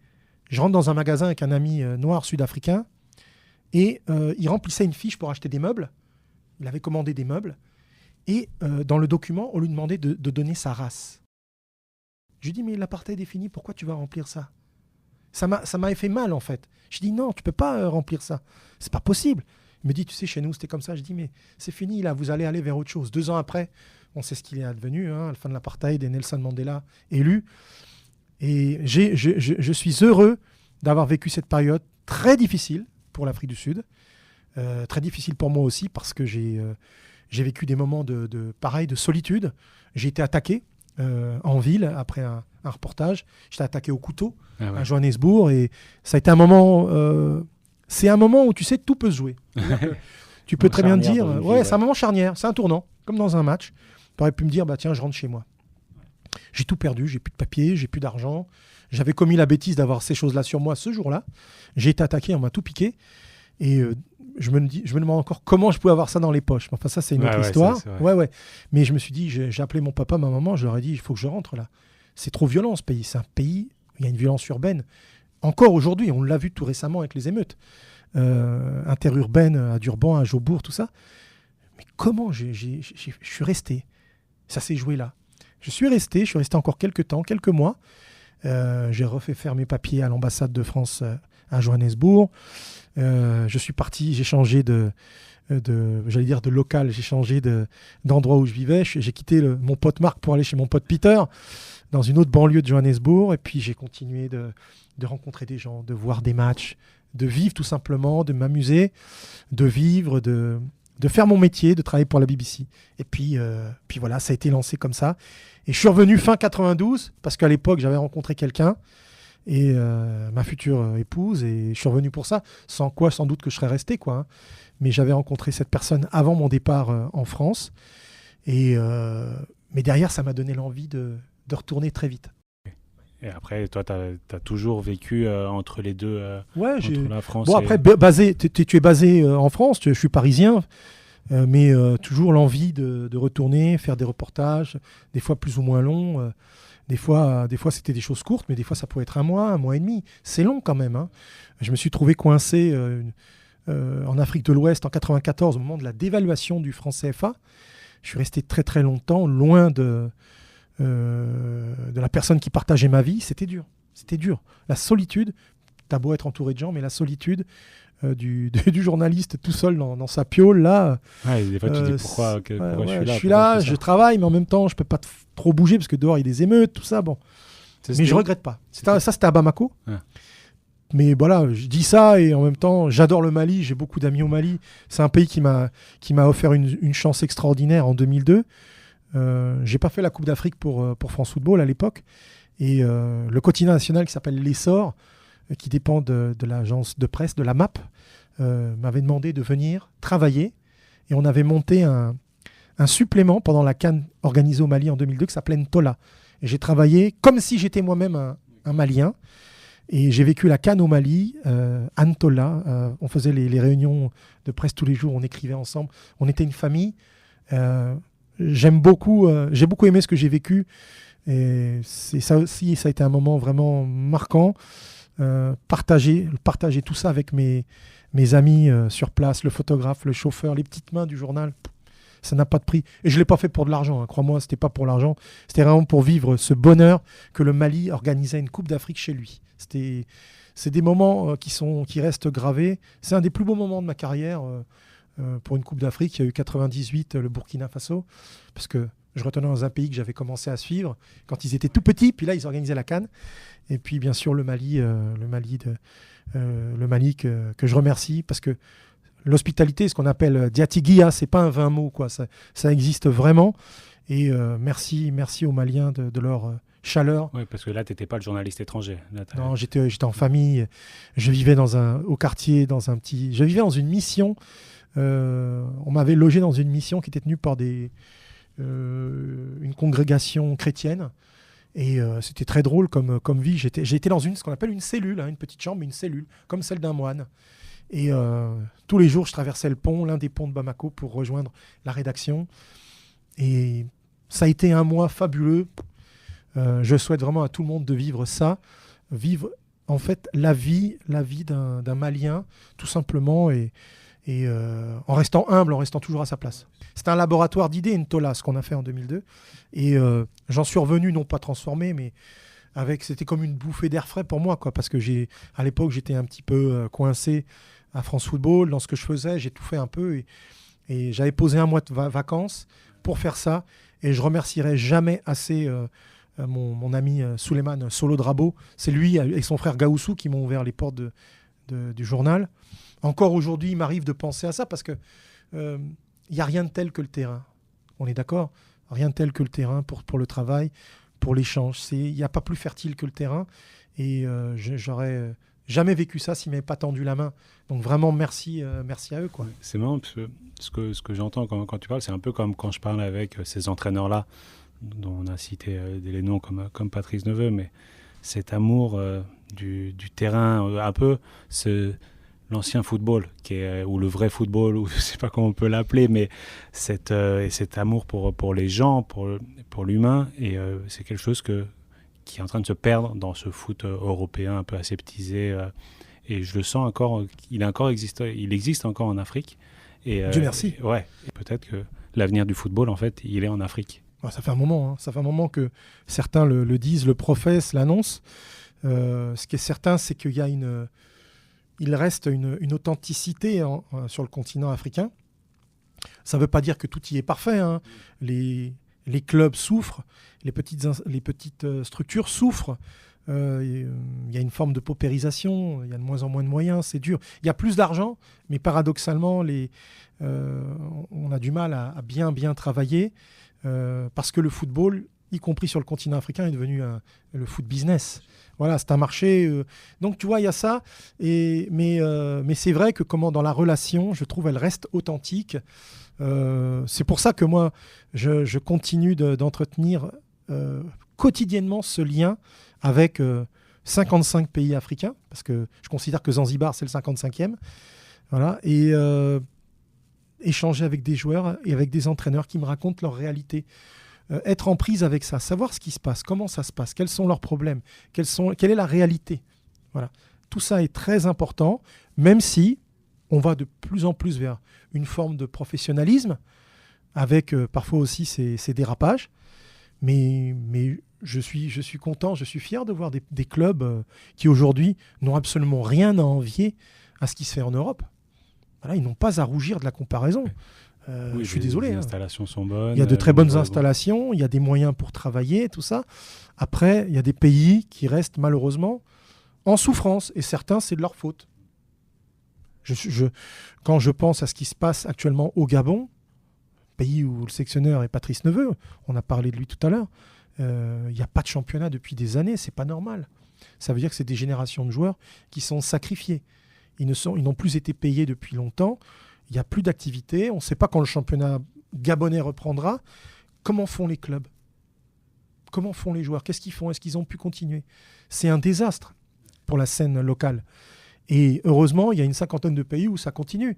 Je rentre dans un magasin avec un ami noir sud-africain et il remplissait une fiche pour acheter des meubles. Il avait commandé des meubles et dans le document, on lui demandait de donner sa race. Je lui dis, mais l'apartheid est fini, pourquoi tu vas remplir ça ? Ça m'avait fait mal en fait. Je dis non, tu peux pas remplir ça. C'est pas possible. Il me dit, tu sais, chez nous c'était comme ça. Je dis, mais c'est fini là, vous allez aller vers autre chose. 2 ans après, on sait ce qu'il est advenu, à la fin de l'apartheid et Nelson Mandela élu. Et je suis heureux d'avoir vécu cette période très difficile pour l'Afrique du Sud. Très difficile pour moi aussi parce que j'ai vécu des moments de solitude. J'ai été attaqué en ville après un reportage. J'étais attaqué au couteau à Johannesburg et ça a été un moment... c'est un moment où tu sais tout peut se jouer. Tu peux très bien dire... c'est un moment charnière, c'est un tournant, comme dans un match. Tu aurais pu me dire, tiens, je rentre chez moi. J'ai tout perdu, j'ai plus de papier, j'ai plus d'argent. J'avais commis la bêtise d'avoir ces choses-là sur moi ce jour-là. J'ai été attaqué, on m'a tout piqué. Et je me demande encore comment je pouvais avoir ça dans les poches. Enfin, ça, c'est une autre histoire. C'est Mais je me suis dit, j'ai appelé mon papa, ma maman, je leur ai dit, il faut que je rentre là. C'est trop violent ce pays. C'est un pays où il y a une violence urbaine. Encore aujourd'hui, on l'a vu tout récemment avec les émeutes interurbaines à Durban, à Jobourg, tout ça. Mais comment je suis resté ? Ça s'est joué là. Je suis resté encore quelques mois. J'ai refait faire mes papiers à l'ambassade de France à Johannesburg. Je suis parti, j'ai changé de local, j'ai changé d'endroit où je vivais. J'ai quitté mon pote Marc pour aller chez mon pote Peter dans une autre banlieue de Johannesburg. Et puis j'ai continué de rencontrer des gens, de voir des matchs, de vivre tout simplement, de m'amuser, de vivre, de faire mon métier, de travailler pour la BBC. Et puis voilà, ça a été lancé comme ça. Et je suis revenu fin 92 parce qu'à l'époque, j'avais rencontré quelqu'un et ma future épouse, et je suis revenu pour ça, sans quoi sans doute que je serais resté, quoi. Mais j'avais rencontré cette personne avant mon départ en France. Mais derrière, ça m'a donné l'envie de retourner très vite. Et après, toi, tu as toujours vécu entre les deux, entre la France après, tu es basé en France, je suis parisien, mais toujours l'envie de retourner, faire des reportages, des fois plus ou moins longs. Des fois, c'était des choses courtes, mais des fois, ça pouvait être 1 mois et demi. C'est long quand même. Hein. Je me suis trouvé coincé en Afrique de l'Ouest en 1994, au moment de la dévaluation du franc CFA. Je suis resté très très longtemps loin de la personne qui partageait ma vie. C'était dur. La solitude, t'as beau être entouré de gens, mais la solitude du journaliste tout seul dans sa piole, là... Des fois, tu te dis pourquoi je suis là, je travaille, mais en même temps, je peux pas trop bouger, parce que dehors, il y a des émeutes, tout ça, bon. Mais je regrette pas. Ça, c'était à Bamako. Ouais. Mais voilà, je dis ça, et en même temps, j'adore le Mali, j'ai beaucoup d'amis au Mali. C'est un pays qui m'a offert une chance extraordinaire en 2002. J'ai pas fait la Coupe d'Afrique pour France Football à l'époque. Et le quotidien national qui s'appelle L'Essor, qui dépend de l'agence de presse, de la MAP, m'avait demandé de venir travailler. Et on avait monté un supplément pendant la CAN organisée au Mali en 2002 qui s'appelait Ntola. Et j'ai travaillé comme si j'étais moi-même un Malien. Et j'ai vécu la CAN au Mali, à Ntola. On faisait les réunions de presse tous les jours, on écrivait ensemble. On était une famille. J'ai beaucoup aimé ce que j'ai vécu. Et ça aussi, ça a été un moment vraiment marquant. Partager tout ça avec mes amis sur place, le photographe, le chauffeur, les petites mains du journal, ça n'a pas de prix. Et je ne l'ai pas fait pour de l'argent, hein. Crois-moi, ce n'était pas pour l'argent. C'était vraiment pour vivre ce bonheur que le Mali organisait une Coupe d'Afrique chez lui. C'est des moments qui restent gravés. C'est un des plus beaux moments de ma carrière pour une Coupe d'Afrique. Il y a eu 98, le Burkina Faso, parce que je retournais dans un pays que j'avais commencé à suivre quand ils étaient tout petits. Puis là, ils organisaient la CAN. Et puis, bien sûr, le Mali que je remercie, parce que l'hospitalité, ce qu'on appelle diatiguia, c'est pas un vain mot, quoi. Ça existe vraiment. Et merci aux Maliens de leur chaleur. Oui, parce que là, tu n'étais pas le journaliste étranger. Là, non, j'étais en famille. Je vivais au quartier, je vivais dans une mission. On m'avait logé dans une mission qui était tenue par une congrégation chrétienne. Et c'était très drôle comme vie. J'étais dans ce qu'on appelle une cellule, une petite chambre, mais une cellule, comme celle d'un moine. Et tous les jours, je traversais le pont, l'un des ponts de Bamako, pour rejoindre la rédaction. Et ça a été un mois fabuleux. Je souhaite vraiment à tout le monde de vivre ça. Vivre, en fait, la vie d'un Malien, tout simplement, et en restant humble, en restant toujours à sa place. C'était un laboratoire d'idées, Ntola, ce qu'on a fait en 2002. Et j'en suis revenu, non pas transformé, mais c'était comme une bouffée d'air frais pour moi, quoi, parce que à l'époque, j'étais un petit peu coincé à France Football. Dans ce que je faisais, j'ai tout fait un peu. Et j'avais posé un mois de vacances pour faire ça. Et je remercierai jamais assez mon ami Souleymane Solo Drabo. C'est lui et son frère Gaoussou qui m'ont ouvert les portes du journal. Encore aujourd'hui, il m'arrive de penser à ça parce que il n'y a rien de tel que le terrain. On est d'accord ? Rien de tel que le terrain pour le travail, pour l'échange. Il n'y a pas plus fertile que le terrain. Et j'aurais jamais vécu ça s'ils ne m'avaient pas tendu la main. Donc vraiment, merci à eux, quoi. C'est marrant parce que ce que j'entends quand tu parles, c'est un peu comme quand je parle avec ces entraîneurs-là, dont on a cité des noms comme Patrice Neveu, mais cet amour du terrain, un peu l'ancien football, ou le vrai football, ou je ne sais pas comment on peut l'appeler, mais cet amour pour les gens, pour l'humain, et c'est quelque chose qui est en train de se perdre dans ce foot européen un peu aseptisé, et je le sens encore, il existe encore en Afrique. Et, Dieu merci. Ouais, et peut-être que l'avenir du football, en fait, il est en Afrique. Ça fait un moment, ça fait un moment que certains le disent, le professent, l'annoncent. Ce qui est certain, c'est qu'il y a il reste une authenticité sur le continent africain. Ça ne veut pas dire que tout y est parfait, hein. Les clubs souffrent, les petites structures souffrent. Il y a une forme de paupérisation, il y a de moins en moins de moyens, c'est dur. Il y a plus d'argent, mais paradoxalement, on a du mal à bien travailler parce que le football, y compris sur le continent africain, est devenu le foot business. Voilà, c'est un marché. Donc, tu vois, il y a ça. Mais c'est vrai que dans la relation, je trouve, elle reste authentique. C'est pour ça que moi, je continue d'entretenir quotidiennement ce lien avec 55 pays africains, parce que je considère que Zanzibar, c'est le 55e. Voilà, et échanger avec des joueurs et avec des entraîneurs qui me racontent leur réalité. Être en prise avec ça, savoir ce qui se passe, comment ça se passe, quels sont leurs problèmes, quelle est la réalité. Voilà. Tout ça est très important, même si on va de plus en plus vers une forme de professionnalisme, avec parfois aussi ces dérapages. Mais je suis content, je suis fier de voir des clubs qui aujourd'hui n'ont absolument rien à envier à ce qui se fait en Europe. Voilà, ils n'ont pas à rougir de la comparaison. Je suis désolé. Les installations sont bonnes. Il y a de très bonnes installations, il y a des moyens pour travailler, tout ça. Après, il y a des pays qui restent malheureusement en souffrance, et certains, c'est de leur faute. Quand je pense à ce qui se passe actuellement au Gabon, pays où le sélectionneur est Patrice Neveu, on a parlé de lui tout à l'heure, il n'y a pas de championnat depuis des années, c'est pas normal. Ça veut dire que c'est des générations de joueurs qui sont sacrifiés. Ils n'ont plus été payés depuis longtemps. Il n'y a plus d'activité. On ne sait pas quand le championnat gabonais reprendra. Comment font les clubs ? Comment font les joueurs ? Qu'est-ce qu'ils font ? Est-ce qu'ils ont pu continuer ? C'est un désastre pour la scène locale. Et heureusement, il y a une 50aine de pays où ça continue.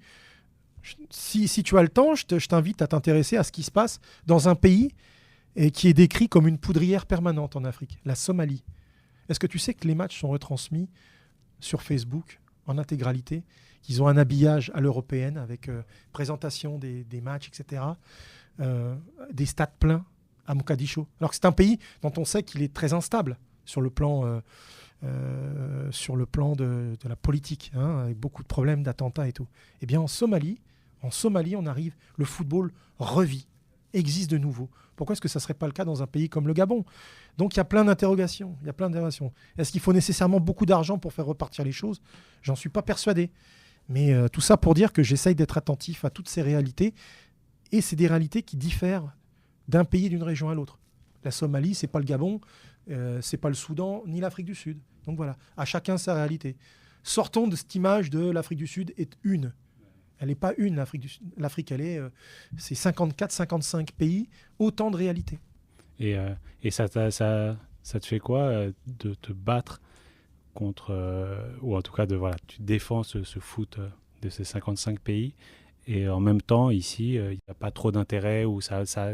Si tu as le temps, je t'invite à t'intéresser à ce qui se passe dans un pays qui est décrit comme une poudrière permanente en Afrique, la Somalie. Est-ce que tu sais que les matchs sont retransmis sur Facebook en intégralité, qu'ils ont un habillage à l'européenne avec présentation des matchs, etc. Des stades pleins à Mogadiscio. Alors que c'est un pays dont on sait qu'il est très instable sur le plan de la politique, avec beaucoup de problèmes d'attentats et tout. Eh bien, en Somalie, on arrive, le football revit, existe de nouveau. Pourquoi est-ce que ça ne serait pas le cas dans un pays comme le Gabon ? Donc, il y a plein d'interrogations. Est-ce qu'il faut nécessairement beaucoup d'argent pour faire repartir les choses ? J'en suis pas persuadé. Mais tout ça pour dire que j'essaye d'être attentif à toutes ces réalités. Et c'est des réalités qui diffèrent d'un pays et d'une région à l'autre. La Somalie, c'est pas le Gabon, c'est pas le Soudan, ni l'Afrique du Sud. Donc voilà, à chacun sa réalité. Sortons de cette image de l'Afrique du Sud est une. Elle n'est pas une, l'Afrique du Sud. L'Afrique, c'est 54, 55 pays, autant de réalités. Et ça te fait quoi de te battre contre, ou en tout cas, tu défends ce foot de ces 55 pays, et en même temps, ici, il n'y a pas trop d'intérêt, ou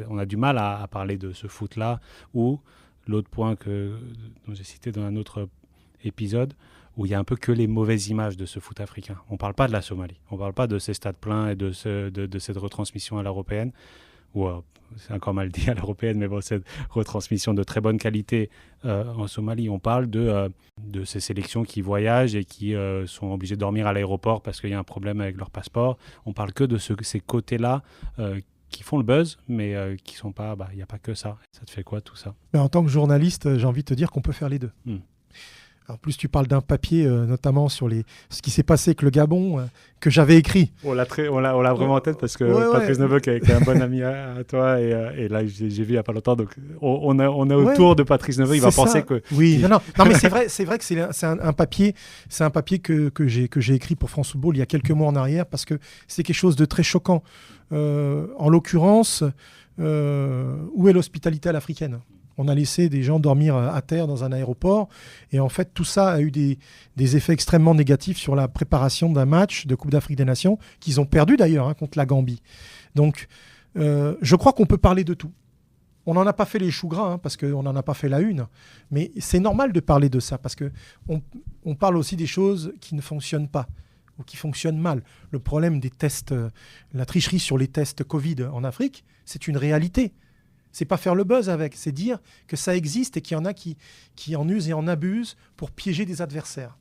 on a du mal à parler de ce foot-là, ou l'autre point dont j'ai cité dans un autre épisode, où il y a un peu que les mauvaises images de ce foot africain. On ne parle pas de la Somalie, on ne parle pas de ces stades pleins et de cette retransmission à l'européenne, ou c'est encore mal dit à l'européenne, mais bon, cette retransmission de très bonne qualité en Somalie. On parle de ces sélections qui voyagent et qui sont obligées de dormir à l'aéroport parce qu'il y a un problème avec leur passeport. On parle que de ces côtés-là qui font le buzz, mais qui sont pas... Il n'y a pas que ça. Ça te fait quoi, tout ça ? Mais en tant que journaliste, j'ai envie de te dire qu'on peut faire les deux. En plus, tu parles d'un papier, notamment sur ce qui s'est passé avec le Gabon, que j'avais écrit. On l'a vraiment en tête parce que Patrice Neveu, qui est un bon ami à toi, et là, j'ai vu il n'y a pas longtemps, donc on est autour de Patrice Neveu, il va penser que... Oui, non, mais c'est vrai que c'est un papier que j'ai écrit pour France Football il y a quelques mois en arrière, parce que c'est quelque chose de très choquant. En l'occurrence, où est l'hospitalité à l'africaine ? On a laissé des gens dormir à terre dans un aéroport. Et en fait, tout ça a eu des effets extrêmement négatifs sur la préparation d'un match de Coupe d'Afrique des Nations, qu'ils ont perdu d'ailleurs contre la Gambie. Donc, je crois qu'on peut parler de tout. On n'en a pas fait les choux gras, parce qu'on n'en a pas fait la une. Mais c'est normal de parler de ça, parce qu'on parle aussi des choses qui ne fonctionnent pas ou qui fonctionnent mal. Le problème des tests, la tricherie sur les tests Covid en Afrique, c'est une réalité. C'est pas faire le buzz avec, c'est dire que ça existe et qu'il y en a qui en usent et en abusent pour piéger des adversaires.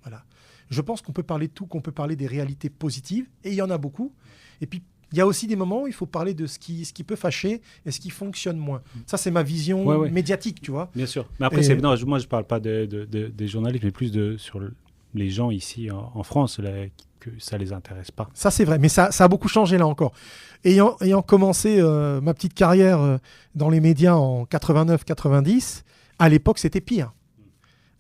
Voilà. Je pense qu'on peut parler de tout, qu'on peut parler des réalités positives, et il y en a beaucoup. Et puis, il y a aussi des moments où il faut parler de ce qui peut fâcher et ce qui fonctionne moins. Ça, c'est ma vision médiatique, tu vois. Bien sûr. Mais après, moi, je parle pas des journalistes, mais plus sur les gens ici en France, que ça les intéresse pas. Ça, c'est vrai, mais ça a beaucoup changé là encore. Ayant commencé ma petite carrière dans les médias en 89-90, à l'époque, c'était pire.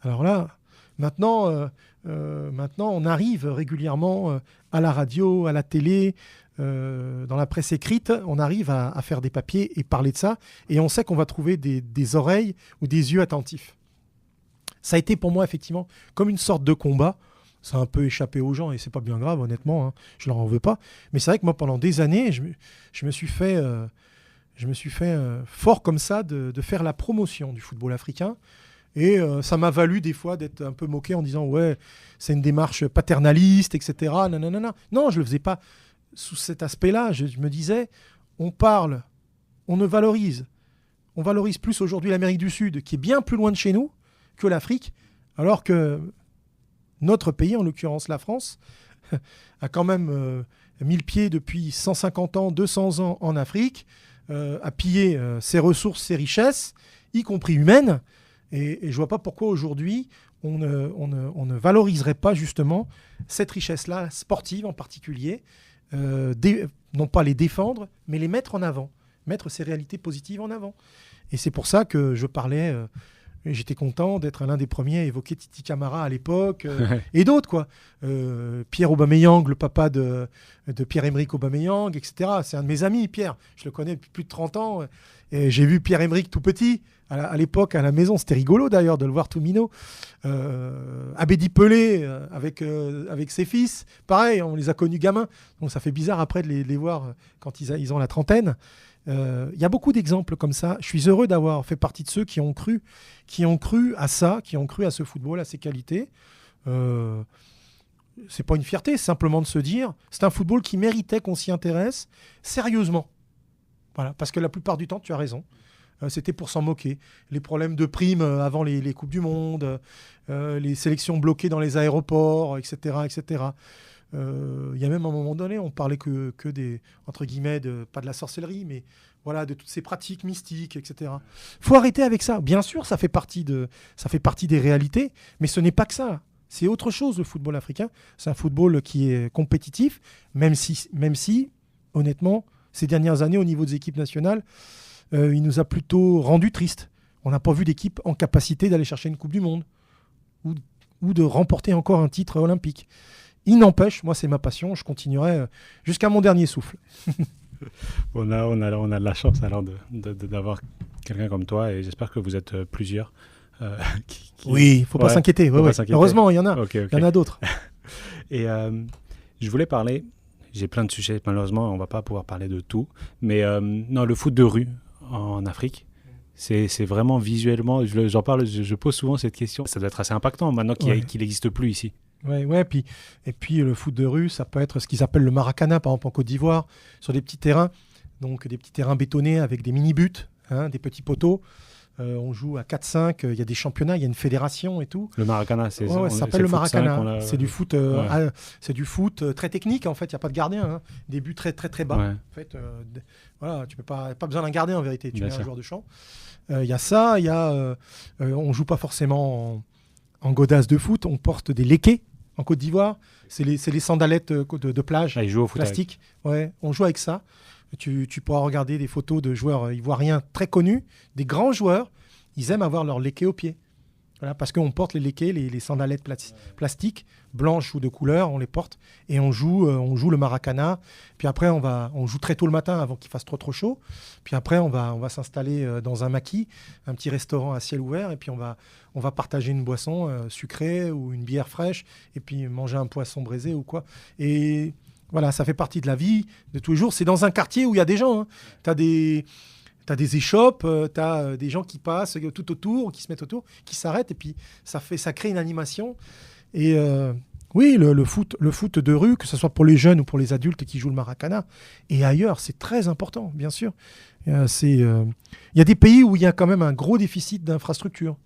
Alors là, maintenant, on arrive régulièrement à la radio, à la télé, dans la presse écrite, on arrive à faire des papiers et parler de ça, et on sait qu'on va trouver des oreilles ou des yeux attentifs. Ça a été pour moi, effectivement, comme une sorte de combat. Ça a un peu échappé aux gens et c'est pas bien grave, honnêtement, je leur en veux pas. Mais c'est vrai que moi, pendant des années, je me suis fait fort comme ça de faire la promotion du football africain. Et ça m'a valu des fois d'être un peu moqué en disant « Ouais, c'est une démarche paternaliste, etc. » Non, je le faisais pas sous cet aspect-là. Je me disais, on parle, on ne valorise, on valorise plus aujourd'hui l'Amérique du Sud, qui est bien plus loin de chez nous, que l'Afrique, alors que notre pays, en l'occurrence la France, a quand même mis le pied depuis 150 ans, 200 ans en Afrique, a pillé ses ressources, ses richesses, y compris humaines. Et je ne vois pas pourquoi aujourd'hui on ne valoriserait pas justement cette richesse-là, sportive en particulier, non pas les défendre, mais les mettre en avant, mettre ces réalités positives en avant. Et c'est pour ça que je parlais, j'étais content d'être l'un des premiers à évoquer Titi Camara à l'époque, et d'autres, quoi. Pierre Aubameyang, le papa de Pierre-Emerick Aubameyang, etc. C'est un de mes amis, Pierre. Je le connais depuis plus de 30 ans. Et j'ai vu Pierre-Emerick tout petit, à l'époque, à la maison. C'était rigolo, d'ailleurs, de le voir tout minot. Abedi Pelé, avec ses fils. Pareil, on les a connus gamins. Donc ça fait bizarre après de les voir quand ils ont la trentaine. Il y a beaucoup d'exemples comme ça. Je suis heureux d'avoir fait partie de ceux qui ont cru à ça, qui ont cru à ce football, à ses qualités. C'est pas une fierté, c'est simplement de se dire c'est un football qui méritait qu'on s'y intéresse sérieusement. Voilà, parce que la plupart du temps, tu as raison. C'était pour s'en moquer. Les problèmes de primes avant les Coupes du Monde, les sélections bloquées dans les aéroports, etc. etc. Il y a même un moment donné, on parlait que des, entre guillemets, pas de la sorcellerie, mais voilà, de toutes ces pratiques mystiques, etc. Il faut arrêter avec ça. Bien sûr, ça fait partie des réalités, mais ce n'est pas que ça. C'est autre chose, le football africain. C'est un football qui est compétitif, même si honnêtement, ces dernières années, au niveau des équipes nationales, il nous a plutôt rendu tristes. On n'a pas vu d'équipe en capacité d'aller chercher une Coupe du Monde ou de remporter encore un titre olympique. Il n'empêche, moi c'est ma passion, je continuerai jusqu'à mon dernier souffle. On a de la chance alors d'avoir quelqu'un comme toi et j'espère que vous êtes plusieurs. Oui, il ne faut pas s'inquiéter. Ouais. Heureusement, il y en a. Okay. Il y en a d'autres. Et je voulais parler, j'ai plein de sujets, malheureusement on ne va pas pouvoir parler de tout, mais non, le foot de rue en Afrique, c'est vraiment visuellement, j'en parle, je pose souvent cette question, ça doit être assez impactant maintenant qu'il n'existe plus ici. Et puis le foot de rue, ça peut être ce qu'ils appellent le Maracana, par exemple en Côte d'Ivoire, sur des petits terrains, donc des petits terrains bétonnés avec des mini-buts, des petits poteaux. On joue à 4-5, il y a des championnats, il y a une fédération et tout. Le Maracana, ça s'appelle le Maracana. C'est du foot, c'est du foot très technique en fait. Il n'y a pas de gardien, des buts très très très bas. Ouais. En fait, voilà, tu peux pas besoin d'un gardien en vérité. Tu mets un joueur de champ. Il y a ça, on joue pas forcément en godasse de foot. On porte des lékés en Côte d'Ivoire. C'est les sandalettes de plage plastique. Ouais, on joue avec ça. Tu pourras regarder des photos de joueurs ivoiriens très connus, des grands joueurs, ils aiment avoir leur léké au pied. Voilà, parce qu'on porte les lékés, les sandalettes plastiques, blanches ou de couleur, on les porte et on joue le Maracana. Puis après, on joue très tôt le matin avant qu'il fasse trop chaud. Puis après, on va s'installer dans un maquis, un petit restaurant à ciel ouvert, et puis on va partager une boisson sucrée ou une bière fraîche, et puis manger un poisson braisé ou quoi. Et voilà, ça fait partie de la vie de tous les jours. C'est dans un quartier où il y a des gens. Tu as des échoppes, tu as des gens qui passent tout autour, qui se mettent autour, qui s'arrêtent, et puis ça crée une animation. Et oui, le foot de rue, que ce soit pour les jeunes ou pour les adultes qui jouent le Maracana, et ailleurs, c'est très important, bien sûr. Il y a des pays où il y a quand même un gros déficit d'infrastructures.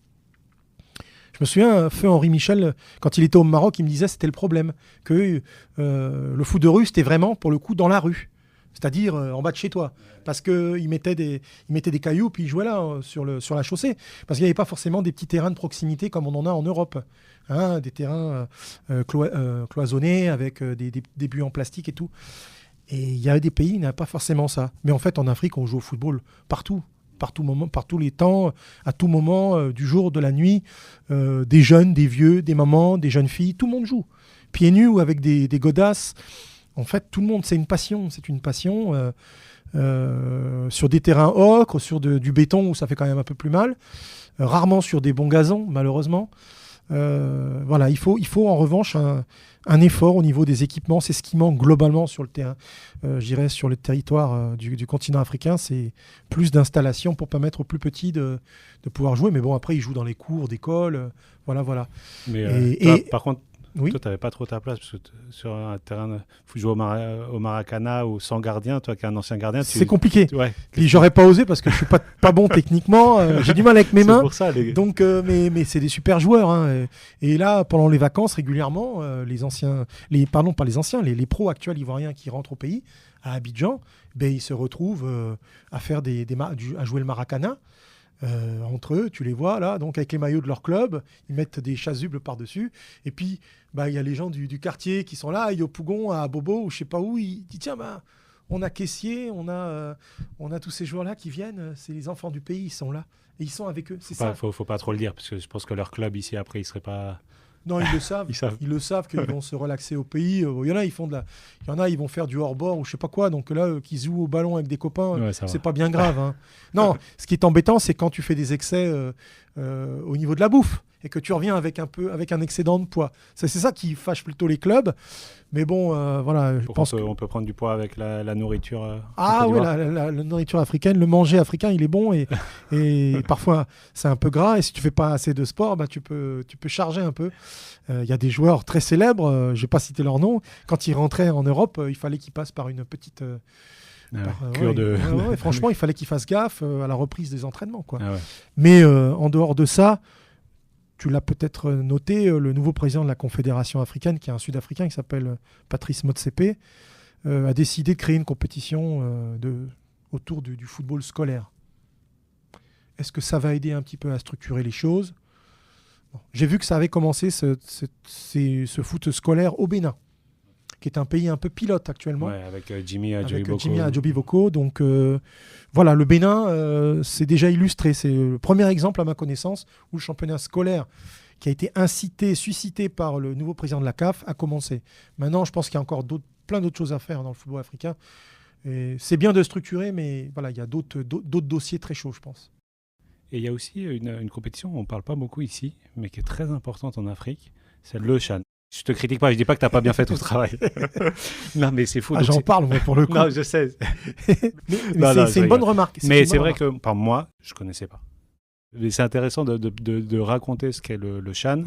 Je me souviens, feu Henri Michel, quand il était au Maroc, il me disait que c'était le problème, que le foot de rue, c'était vraiment, pour le coup, dans la rue, c'est-à-dire en bas de chez toi. Parce qu'il mettait des cailloux, puis il jouait là, sur la chaussée. Parce qu'il n'y avait pas forcément des petits terrains de proximité comme on en a en Europe. Des terrains cloisonnés, avec des buts en plastique et tout. Et il y avait des pays qui n'avaient pas forcément ça. Mais en fait, en Afrique, on joue au football partout. Par tous les temps, à tout moment du jour, de la nuit, des jeunes, des vieux, des mamans, des jeunes filles, tout le monde joue. Pieds nus ou avec des godasses. En fait, tout le monde, c'est une passion. Sur des terrains ocre, sur du béton où ça fait quand même un peu plus mal. Rarement sur des bons gazons, malheureusement. Voilà, il faut en revanche un effort au niveau des équipements. C'est ce qui manque globalement sur le terrain. Je dirais sur le territoire du continent africain, c'est plus d'installations pour permettre aux plus petits de pouvoir jouer. Mais bon, après, ils jouent dans les cours d'école. Voilà. Mais par contre, Oui. Toi, tu n'avais pas trop ta place parce que sur un terrain, faut jouer au Maracana ou sans gardien. Toi qui es un ancien gardien, C'est compliqué. Ouais. Et j'aurais pas osé parce que je suis pas bon techniquement. J'ai du mal avec mes mains. C'est pour ça, les... Donc, mais c'est des super joueurs. Hein. Et là, pendant les vacances, régulièrement, pas les anciens, les pros actuels ivoiriens qui rentrent au pays, à Abidjan, ben, ils se retrouvent à faire à jouer le Maracana. Entre eux, tu les vois là, donc avec les maillots de leur club, ils mettent des chasubles par-dessus. Et puis, il y a les gens du quartier qui sont là, à Yopougon, à Bobo, ou je sais pas où. Ils disent tiens, on a Caissier, on a tous ces joueurs-là qui viennent. C'est les enfants du pays, ils sont là. Et ils sont avec eux. Faut pas trop le dire, parce que je pense que leur club ici, après, ils seraient pas... Non, ils le savent. Ils le savent qu'ils vont se relaxer au pays. Il y en a, ils vont faire du hors-bord ou je sais pas quoi. Donc là, qu'ils jouent au ballon avec des copains, c'est pas bien grave. Hein. Non, ce qui est embêtant, c'est quand tu fais des excès au niveau de la bouffe et que tu reviens avec un excédent de poids. C'est ça qui fâche plutôt les clubs. Mais bon, voilà. Je pense on peut prendre du poids avec la nourriture. La nourriture africaine, le manger africain, il est bon et parfois c'est un peu gras. Et si tu fais pas assez de sport, tu peux charger un peu. Il y a des joueurs très célèbres, je vais pas citer leur nom. Quand ils rentraient en Europe, il fallait qu'ils passent par une petite cure de. Franchement, il fallait qu'ils fassent gaffe à la reprise des entraînements, quoi. Ah ouais. Mais en dehors de ça. Tu l'as peut-être noté, le nouveau président de la Confédération africaine, qui est un Sud-Africain qui s'appelle Patrice Motsepe, a décidé de créer une compétition autour du football scolaire. Est-ce que ça va aider un petit peu à structurer les choses ? J'ai vu que ça avait commencé ce foot scolaire au Bénin, qui est un pays un peu pilote actuellement. Ouais, avec Jimmy Adjobiboko. Donc voilà, le Bénin, c'est déjà illustré. C'est le premier exemple à ma connaissance où le championnat scolaire qui a été suscité par le nouveau président de la CAF a commencé. Maintenant, je pense qu'il y a encore plein d'autres choses à faire dans le football africain. Et c'est bien de structurer, mais voilà, il y a d'autres dossiers très chauds, je pense. Et il y a aussi une compétition, on ne parle pas beaucoup ici, mais qui est très importante en Afrique, c'est le CHAN. Je te critique pas, je dis pas que t'as pas bien fait ton travail. Non, mais c'est fou. J'en parle, moi, pour le coup. Non, je sais. C'est une bonne remarque. Mais c'est vrai que, moi, je connaissais pas. Mais c'est intéressant de raconter ce qu'est le CHAN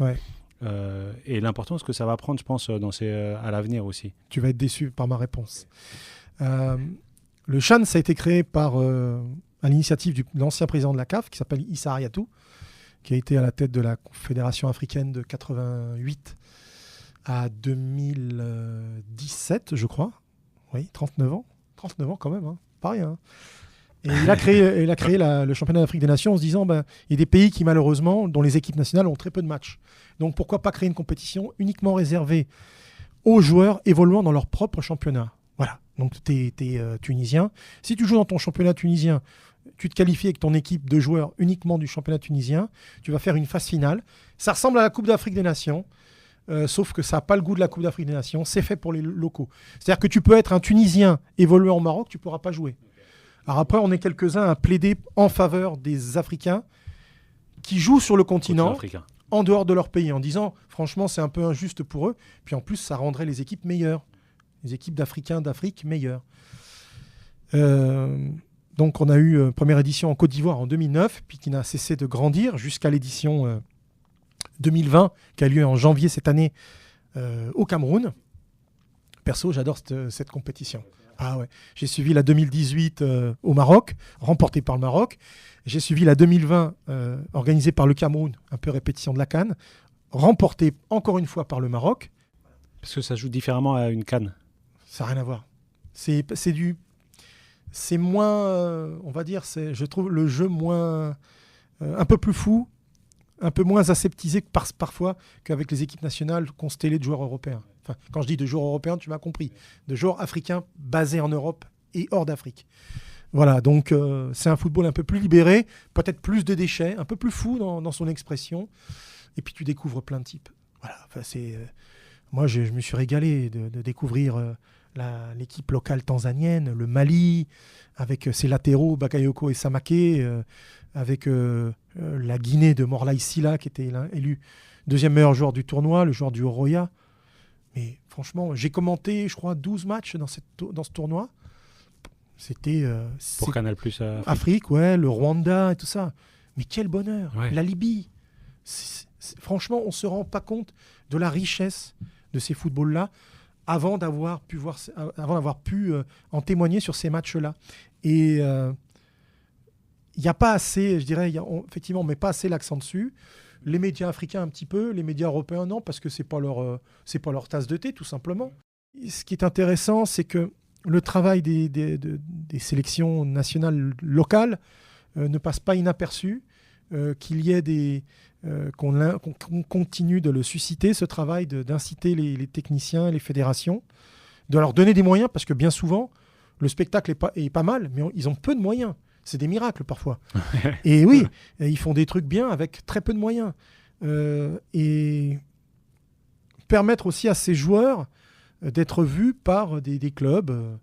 et l'importance que ça va prendre, je pense, à l'avenir aussi. Tu vas être déçu par ma réponse. Le CHAN, ça a été créé à l'initiative de l'ancien président de la CAF, qui s'appelle Issa Hayatou, qui a été à la tête de la Fédération africaine de 88 à 2017, je crois. Oui, 39 ans. 39 ans quand même, hein. Pas rien. Hein. Et il a créé le championnat d'Afrique des Nations en se disant il y a des pays qui, malheureusement, dont les équipes nationales ont très peu de matchs. Donc pourquoi pas créer une compétition uniquement réservée aux joueurs évoluant dans leur propre championnat. Voilà. Donc tu es tunisien. Si tu joues dans ton championnat tunisien, tu te qualifies avec ton équipe de joueurs uniquement du championnat tunisien, tu vas faire une phase finale. Ça ressemble à la Coupe d'Afrique des Nations. Sauf que ça n'a pas le goût de la Coupe d'Afrique des Nations, c'est fait pour les locaux. C'est-à-dire que tu peux être un Tunisien évoluant au Maroc, tu ne pourras pas jouer. Alors après, on est quelques-uns à plaider en faveur des Africains qui jouent sur le continent, en dehors de leur pays, en disant, franchement, c'est un peu injuste pour eux. Puis en plus, ça rendrait les équipes meilleures, les équipes d'Africains d'Afrique meilleures. Donc on a eu première édition en Côte d'Ivoire en 2009, puis qui n'a cessé de grandir jusqu'à l'édition 2020, qui a lieu en janvier cette année au Cameroun. Perso, j'adore cette compétition. Ah ouais. J'ai suivi la 2018 au Maroc, remportée par le Maroc. J'ai suivi la 2020 organisée par le Cameroun, un peu répétition de la CAN, remportée encore une fois par le Maroc. Parce que ça joue différemment à une CAN. Ça n'a rien à voir. C'est moins, on va dire, je trouve le jeu moins, un peu plus fou, un peu moins aseptisé parfois qu'avec les équipes nationales constellées de joueurs européens. Enfin, quand je dis de joueurs européens, tu m'as compris. De joueurs africains basés en Europe et hors d'Afrique. Voilà, donc c'est un football un peu plus libéré, peut-être plus de déchets, un peu plus fou dans son expression. Et puis tu découvres plein de types. Voilà, enfin, moi, je me suis régalé de découvrir l'équipe locale tanzanienne, le Mali, avec ses latéraux, Bakayoko et Samake, avec la Guinée de Morlaï Silla, qui était élu deuxième meilleur joueur du tournoi, le joueur du Oroya. Mais franchement, j'ai commenté, je crois, 12 matchs dans ce tournoi. C'était... pour Canal+. Afrique, ouais, le Rwanda et tout ça. Mais quel bonheur, ouais. La Libye. Franchement, on ne se rend pas compte de la richesse de ces footballs-là avant d'avoir pu en témoigner sur ces matchs-là. Et il n'y a pas assez, je dirais, effectivement, on ne met pas assez l'accent dessus. Les médias africains un petit peu, les médias européens non, parce que c'est pas leur tasse de thé, tout simplement. Et ce qui est intéressant, c'est que le travail des sélections nationales locales ne passe pas inaperçu, qu'il y ait qu'on continue de le susciter, ce travail d'inciter les techniciens, les fédérations, de leur donner des moyens, parce que bien souvent, le spectacle est pas mal, mais ils ont peu de moyens. C'est des miracles parfois. Et oui, ils font des trucs bien avec très peu de moyens. Et permettre aussi à ces joueurs d'être vus par des clubs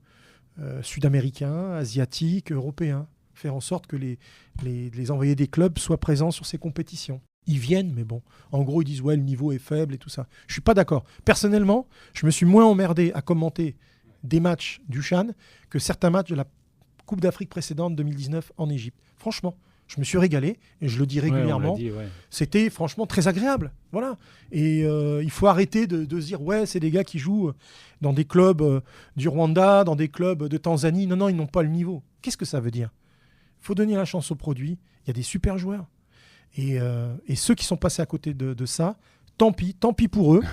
sud-américains, asiatiques, européens. Faire en sorte que les envoyés des clubs soient présents sur ces compétitions. Ils viennent, mais bon, en gros, ils disent « ouais, le niveau est faible » et tout ça. Je ne suis pas d'accord. Personnellement, je me suis moins emmerdé à commenter des matchs du CHAN que certains matchs de la Coupe d'Afrique précédente 2019 en Égypte. Franchement, je me suis régalé et je le dis régulièrement. C'était franchement très agréable. Voilà. Et il faut arrêter de se dire ouais, c'est des gars qui jouent dans des clubs du Rwanda, dans des clubs de Tanzanie. Non, ils n'ont pas le niveau. Qu'est-ce que ça veut dire ? Il faut donner la chance au produit. Il y a des super joueurs. Et ceux qui sont passés à côté de ça, tant pis pour eux.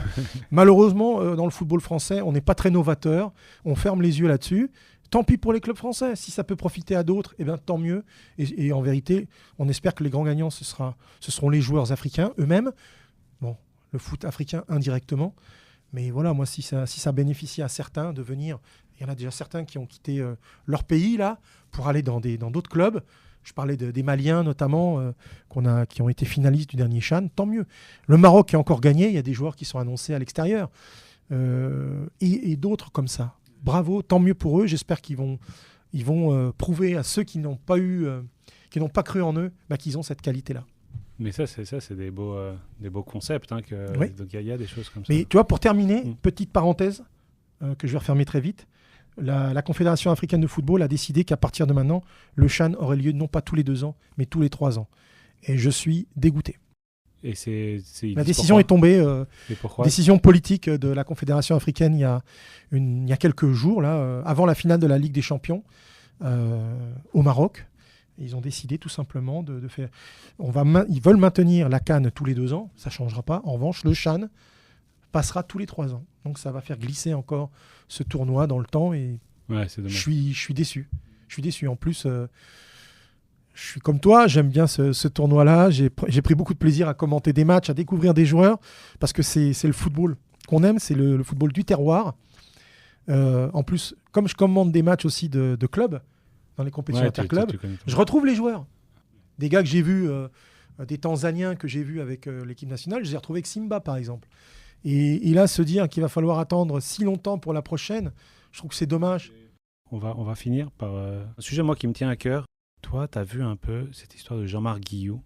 Malheureusement, dans le football français, on n'est pas très novateur. On ferme les yeux là-dessus. Tant pis pour les clubs français. Si ça peut profiter à d'autres, eh bien, tant mieux. Et en vérité, on espère que les grands gagnants, ce seront les joueurs africains eux-mêmes. Bon, le foot africain indirectement. Mais voilà, moi, si ça bénéficie à certains de venir, il y en a déjà certains qui ont quitté leur pays là pour aller dans d'autres clubs. Je parlais des Maliens notamment, qui ont été finalistes du dernier CHAN. Tant mieux. Le Maroc qui a encore gagné. Il y a des joueurs qui sont annoncés à l'extérieur. Et d'autres comme ça. Bravo, tant mieux pour eux. J'espère qu'ils vont prouver à ceux qui n'ont pas cru en eux, qu'ils ont cette qualité-là. Mais c'est des beaux concepts. Hein, oui. Donc il y a des choses comme ça. Mais tu vois, pour terminer, petite parenthèse que je vais refermer très vite. La Confédération africaine de football a décidé qu'à partir de maintenant, le CHAN aurait lieu non pas tous les 2 ans, mais tous les 3 ans. Et je suis dégoûté. Et la décision est tombée. Et pourquoi ? Décision politique de la Confédération africaine il y a quelques jours, là, avant la finale de la Ligue des Champions au Maroc. Ils ont décidé tout simplement de faire... Ils veulent maintenir la CAN tous les 2 ans, ça ne changera pas. En revanche, le CHAN passera tous les 3 ans. Donc ça va faire glisser encore ce tournoi dans le temps. Et c'est dommage. Je suis déçu. Je suis déçu. En plus... je suis comme toi, j'aime bien ce tournoi-là. J'ai pris beaucoup de plaisir à commenter des matchs, à découvrir des joueurs, parce que c'est le football qu'on aime, c'est le football du terroir. En plus, comme je commande des matchs aussi de clubs, dans les compétitions interclubs, je retrouve les joueurs. Des gars que j'ai vus, des Tanzaniens que j'ai vus avec l'équipe nationale, je les ai retrouvés avec Simba, par exemple. Et là, se dire qu'il va falloir attendre si longtemps pour la prochaine, je trouve que c'est dommage. On va finir par un sujet, moi, qui me tient à cœur. Toi, tu as vu un peu cette histoire de Jean-Marc Guillou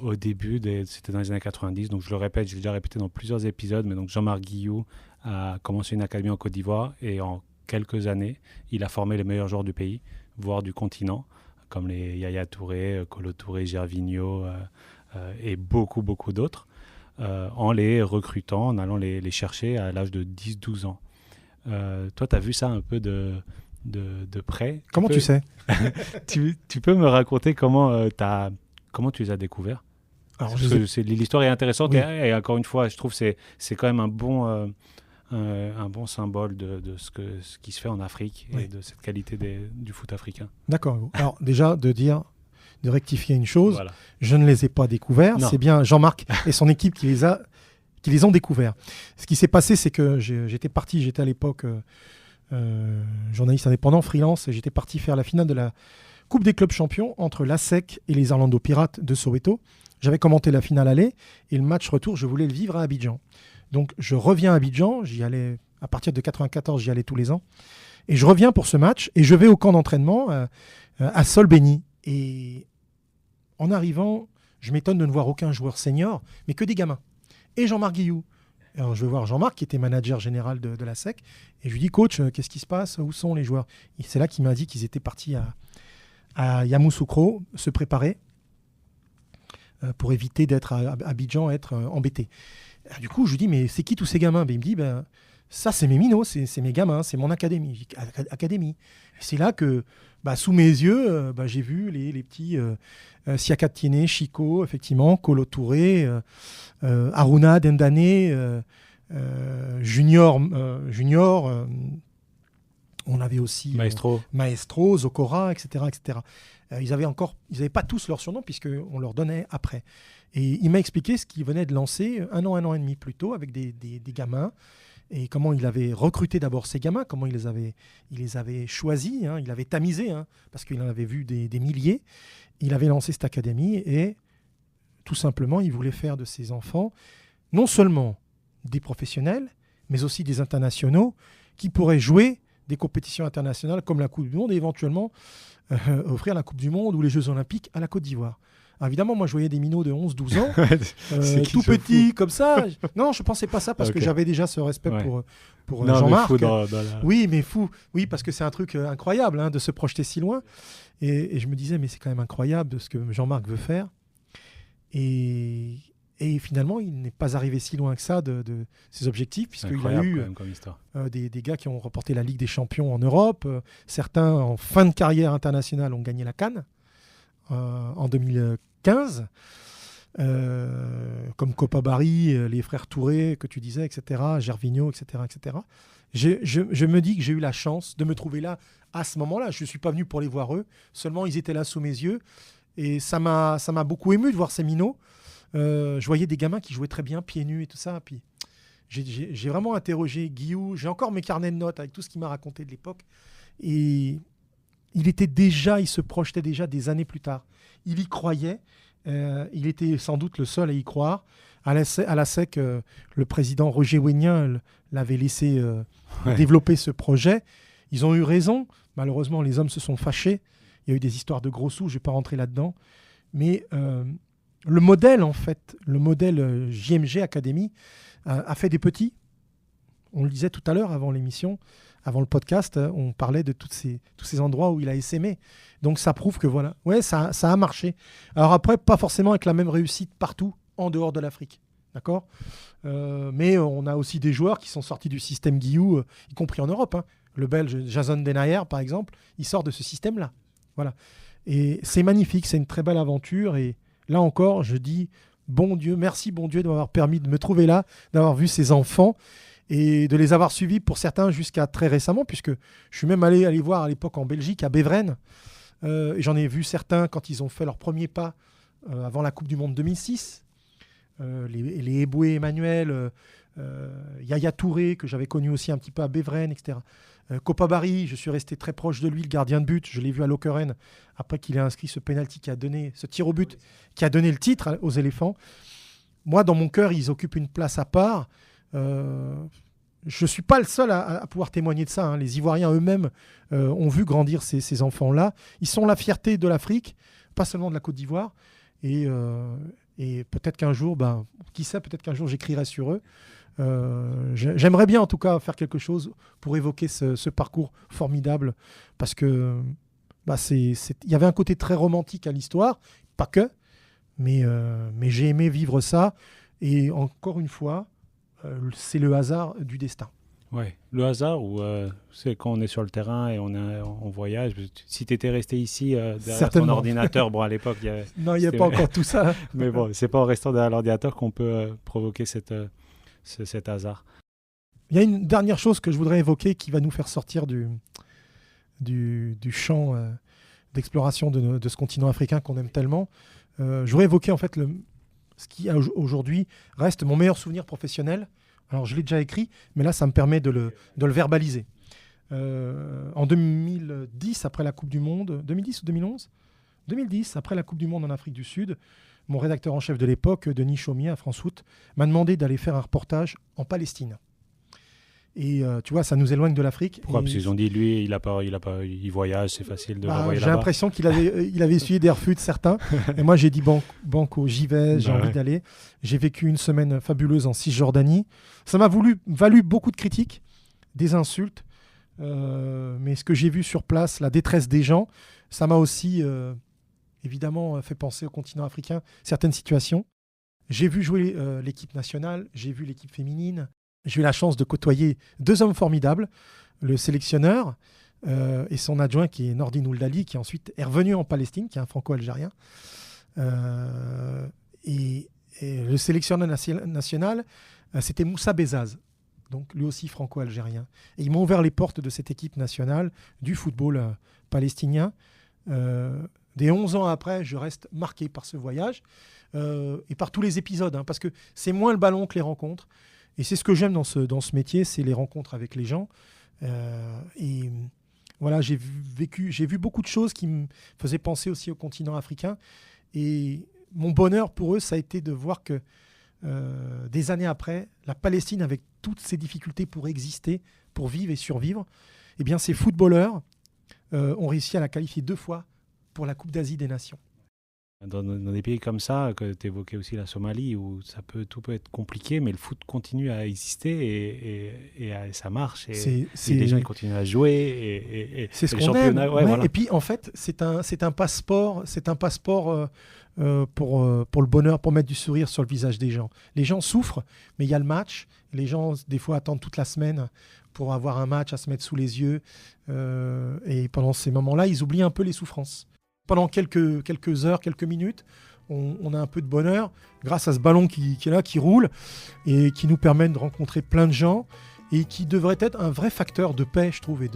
au début, c'était dans les années 90, donc je le répète, j'ai déjà répété dans plusieurs épisodes, mais donc Jean-Marc Guillou a commencé une académie en Côte d'Ivoire et en quelques années, il a formé les meilleurs joueurs du pays, voire du continent, comme les Yaya Touré, Kolo Touré, Gervinho et beaucoup d'autres, en les recrutant, en allant les chercher à l'âge de 10-12 ans. Toi, tu as vu ça un peu de près. Comment tu sais? Tu peux me raconter comment tu les as découverts? Alors, l'histoire est intéressante, oui. Et encore une fois, je trouve que c'est quand même un bon symbole de ce qui se fait en Afrique, oui. Et de cette qualité du foot africain. D'accord. Alors déjà, de rectifier une chose, voilà. Je ne les ai pas découverts, c'est bien Jean-Marc et son équipe qui les ont découverts. Ce qui s'est passé, c'est que j'étais à l'époque journaliste indépendant, freelance, et j'étais parti faire la finale de la Coupe des clubs champions entre l'ASEC et les Orlando Pirates de Soweto. J'avais commenté la finale aller et le match retour, je voulais le vivre à Abidjan. Donc je reviens à Abidjan, j'y allais à partir de 94, j'y allais tous les ans. Et je reviens pour ce match et je vais au camp d'entraînement à Solbeni. Et en arrivant, je m'étonne de ne voir aucun joueur senior, mais que des gamins. Et Jean-Marc Guillou. Alors, je vais voir Jean-Marc, qui était manager général de la SEC, et je lui dis, coach, qu'est-ce qui se passe? Où sont les joueurs? Et c'est là qu'il m'a dit qu'ils étaient partis à Yamoussoukro se préparer pour éviter d'être à Abidjan, être embêté. Du coup, je lui dis, mais c'est qui tous ces gamins? Il me dit, ça, c'est mes minots, c'est mes gamins, c'est mon académie. Je dis, académie. Et c'est là que, sous mes yeux, j'ai vu les petits Siaka Tiene, Chico, effectivement, Kolo Touré, Aruna Dendane, Junior, on avait aussi Maestro, Zokora, etc. etc. Ils n'avaient pas tous leur surnom puisqu'on leur donnait après. Et il m'a expliqué ce qu'il venait de lancer un an et demi plus tôt avec des gamins et comment il avait recruté d'abord ces gamins, comment il les avait choisis, il avait tamisé parce qu'il en avait vu des milliers. Il avait lancé cette académie et tout simplement, il voulait faire de ses enfants non seulement des professionnels, mais aussi des internationaux qui pourraient jouer des compétitions internationales comme la Coupe du Monde et éventuellement offrir la Coupe du Monde ou les Jeux Olympiques à la Côte d'Ivoire. Alors évidemment, moi je voyais des minots de 11-12 ans, tout petits comme ça. Non, je ne pensais pas ça parce que j'avais déjà ce respect pour Jean-Marc. Oui, mais fou. Oui, parce que c'est un truc incroyable de se projeter si loin. Et je me disais, mais c'est quand même incroyable de ce que Jean-Marc veut faire. Et finalement, il n'est pas arrivé si loin que ça de ses objectifs, puisqu'il y a eu des gars qui ont remporté la Ligue des Champions en Europe. Certains, en fin de carrière internationale, ont gagné la CAN en 2015, comme Copa Barry, les frères Touré, que tu disais, etc., Gervinho, etc. etc. Je me dis que j'ai eu la chance de me trouver là à ce moment-là. Je ne suis pas venu pour les voir eux, seulement ils étaient là sous mes yeux. Et ça m'a beaucoup ému de voir ces minots. Je voyais des gamins qui jouaient très bien, pieds nus et tout ça. Puis j'ai vraiment interrogé Guillaume. J'ai encore mes carnets de notes avec tout ce qu'il m'a raconté de l'époque. Et il se projetait déjà des années plus tard. Il y croyait. Il était sans doute le seul à y croire. À la SEC, le président Roger Wignin l'avait laissé développer ce projet. Ils ont eu raison. Malheureusement, les hommes se sont fâchés. Il y a eu des histoires de gros sous. Je ne vais pas rentrer là-dedans. Mais le modèle, en fait, JMG Academy a fait des petits. On le disait tout à l'heure avant l'émission, avant le podcast, on parlait de tous ces endroits où il a essaimé. Donc ça prouve que voilà, ouais, ça a marché. Alors après, pas forcément avec la même réussite partout en dehors de l'Afrique. D'accord, mais on a aussi des joueurs qui sont sortis du système Guillou, y compris en Europe. Le Belge Jason Denayer, par exemple, il sort de ce système-là. Voilà. Et c'est magnifique, c'est une très belle aventure. Et là encore, je dis, bon Dieu, merci bon Dieu de m'avoir permis de me trouver là, d'avoir vu ces enfants et de les avoir suivis pour certains jusqu'à très récemment, puisque je suis même allé voir à l'époque en Belgique, à Beveren. Et j'en ai vu certains quand ils ont fait leur premier pas avant la Coupe du Monde 2006. Les Eboué Emmanuel, Yaya Touré, que j'avais connu aussi un petit peu à Beveren, etc. Copa Barry, je suis resté très proche de lui, le gardien de but. Je l'ai vu à Lokeren après qu'il ait inscrit ce penalty ce tir au but qui a donné le titre aux éléphants. Moi, dans mon cœur, ils occupent une place à part. Je ne suis pas le seul à pouvoir témoigner de ça. Les Ivoiriens eux-mêmes ont vu grandir ces enfants-là. Ils sont la fierté de l'Afrique, pas seulement de la Côte d'Ivoire. Et peut-être qu'un jour, qui sait, peut-être qu'un jour j'écrirai sur eux. J'aimerais bien en tout cas faire quelque chose pour évoquer ce parcours formidable, parce que il y avait un côté très romantique à l'histoire, pas que, mais j'ai aimé vivre ça. Et encore une fois, c'est le hasard du destin. Ouais, le hasard, c'est quand on est sur le terrain et on voyage. Si tu étais resté ici derrière ton ordinateur, à l'époque, il n'y a pas encore tout ça. Mais bon, c'est pas en restant derrière l'ordinateur qu'on peut provoquer cet hasard. Il y a une dernière chose que je voudrais évoquer qui va nous faire sortir du champ d'exploration de ce continent africain qu'on aime tellement. Je voudrais évoquer en fait ce qui aujourd'hui reste mon meilleur souvenir professionnel. Alors je l'ai déjà écrit, mais là ça me permet de le verbaliser. En 2010, après la Coupe du Monde, 2010 ou 2011 2010, après la Coupe du Monde en Afrique du Sud, mon rédacteur en chef de l'époque, Denis Chaumier, à France Foot, m'a demandé d'aller faire un reportage en Palestine. Et tu vois, ça nous éloigne de l'Afrique. Pourquoi ? Parce qu'ils ont dit, lui, il voyage, c'est facile de l'envoyer là-bas. J'ai l'impression qu'il avait essuyé des refus de certains. Et moi, j'ai dit, banco, j'y vais, j'ai envie d'aller. J'ai vécu une semaine fabuleuse en Cisjordanie. Ça m'a valu beaucoup de critiques, des insultes. Mais ce que j'ai vu sur place, la détresse des gens, ça m'a aussi évidemment fait penser au continent africain, certaines situations. J'ai vu jouer l'équipe nationale, j'ai vu l'équipe féminine. J'ai eu la chance de côtoyer 2 hommes formidables, le sélectionneur et son adjoint qui est Nordin Ouldali, qui ensuite est revenu en Palestine, qui est un franco-algérien. Et le sélectionneur national, c'était Moussa Bezaz, donc lui aussi franco-algérien. Et ils m'ont ouvert les portes de cette équipe nationale du football palestinien. Des 11 ans après, je reste marqué par ce voyage et par tous les épisodes, parce que c'est moins le ballon que les rencontres. Et c'est ce que j'aime dans ce métier, c'est les rencontres avec les gens. Et voilà, j'ai vu beaucoup de choses qui me faisaient penser aussi au continent africain. Et mon bonheur pour eux, ça a été de voir que des années après, la Palestine, avec toutes ses difficultés pour exister, pour vivre et survivre, eh bien, ces footballeurs ont réussi à la qualifier 2 fois pour la Coupe d'Asie des Nations. Dans des pays comme ça, que tu évoquais aussi la Somalie, où tout peut être compliqué, mais le foot continue à exister et ça marche. Et les gens ils continuent à jouer. Et c'est ce qu'on aime. Voilà. Et puis en fait, c'est un passeport, pour le bonheur, pour mettre du sourire sur le visage des gens. Les gens souffrent, mais il y a le match. Les gens, des fois, attendent toute la semaine pour avoir un match à se mettre sous les yeux. Et pendant ces moments-là, ils oublient un peu les souffrances. Pendant quelques heures, quelques minutes, on a un peu de bonheur grâce à ce ballon qui est là, qui roule et qui nous permet de rencontrer plein de gens et qui devrait être un vrai facteur de paix, je trouve, et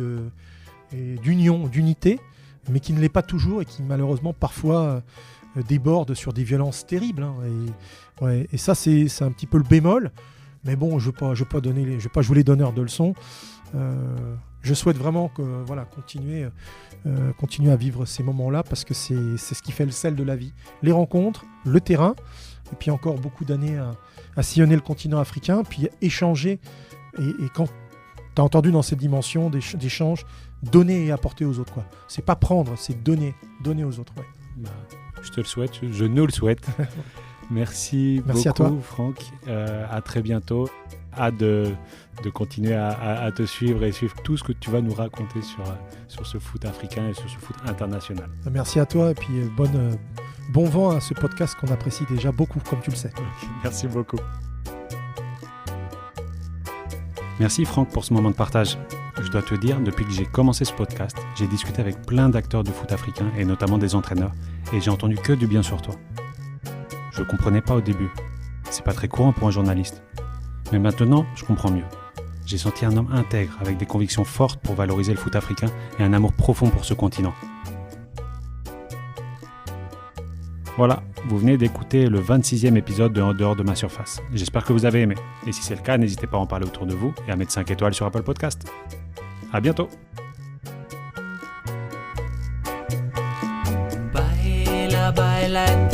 d'union, d'unité, mais qui ne l'est pas toujours et qui malheureusement parfois déborde sur des violences terribles. Et ça, c'est un petit peu le bémol. Mais bon, je ne vais pas jouer les donneurs de leçons. Je souhaite vraiment continuer à vivre ces moments-là parce que c'est ce qui fait le sel de la vie. Les rencontres, le terrain, et puis encore beaucoup d'années à sillonner le continent africain, puis échanger. Et quand tu as entendu dans cette dimension d'échange, donner et apporter aux autres. C'est pas prendre, c'est donner aux autres. Ouais. Je te le souhaite, je nous le souhaite. Merci beaucoup, à toi. Franck. À très bientôt. Hâte de continuer à te suivre et suivre tout ce que tu vas nous raconter sur ce foot africain et sur ce foot international. Merci à toi et puis bon vent à ce podcast qu'on apprécie déjà beaucoup, comme tu le sais. Merci beaucoup. Merci Franck pour ce moment de partage. Je dois te dire, depuis que j'ai commencé ce podcast, j'ai discuté avec plein d'acteurs de foot africain et notamment des entraîneurs et j'ai entendu que du bien sur toi. Je ne comprenais pas au début. C'est pas très courant pour un journaliste. Mais maintenant, je comprends mieux. J'ai senti un homme intègre avec des convictions fortes pour valoriser le foot africain et un amour profond pour ce continent. Voilà, vous venez d'écouter le 26e épisode de En dehors de ma surface. J'espère que vous avez aimé. Et si c'est le cas, n'hésitez pas à en parler autour de vous et à mettre 5 étoiles sur Apple Podcast. À bientôt. Baila, baila.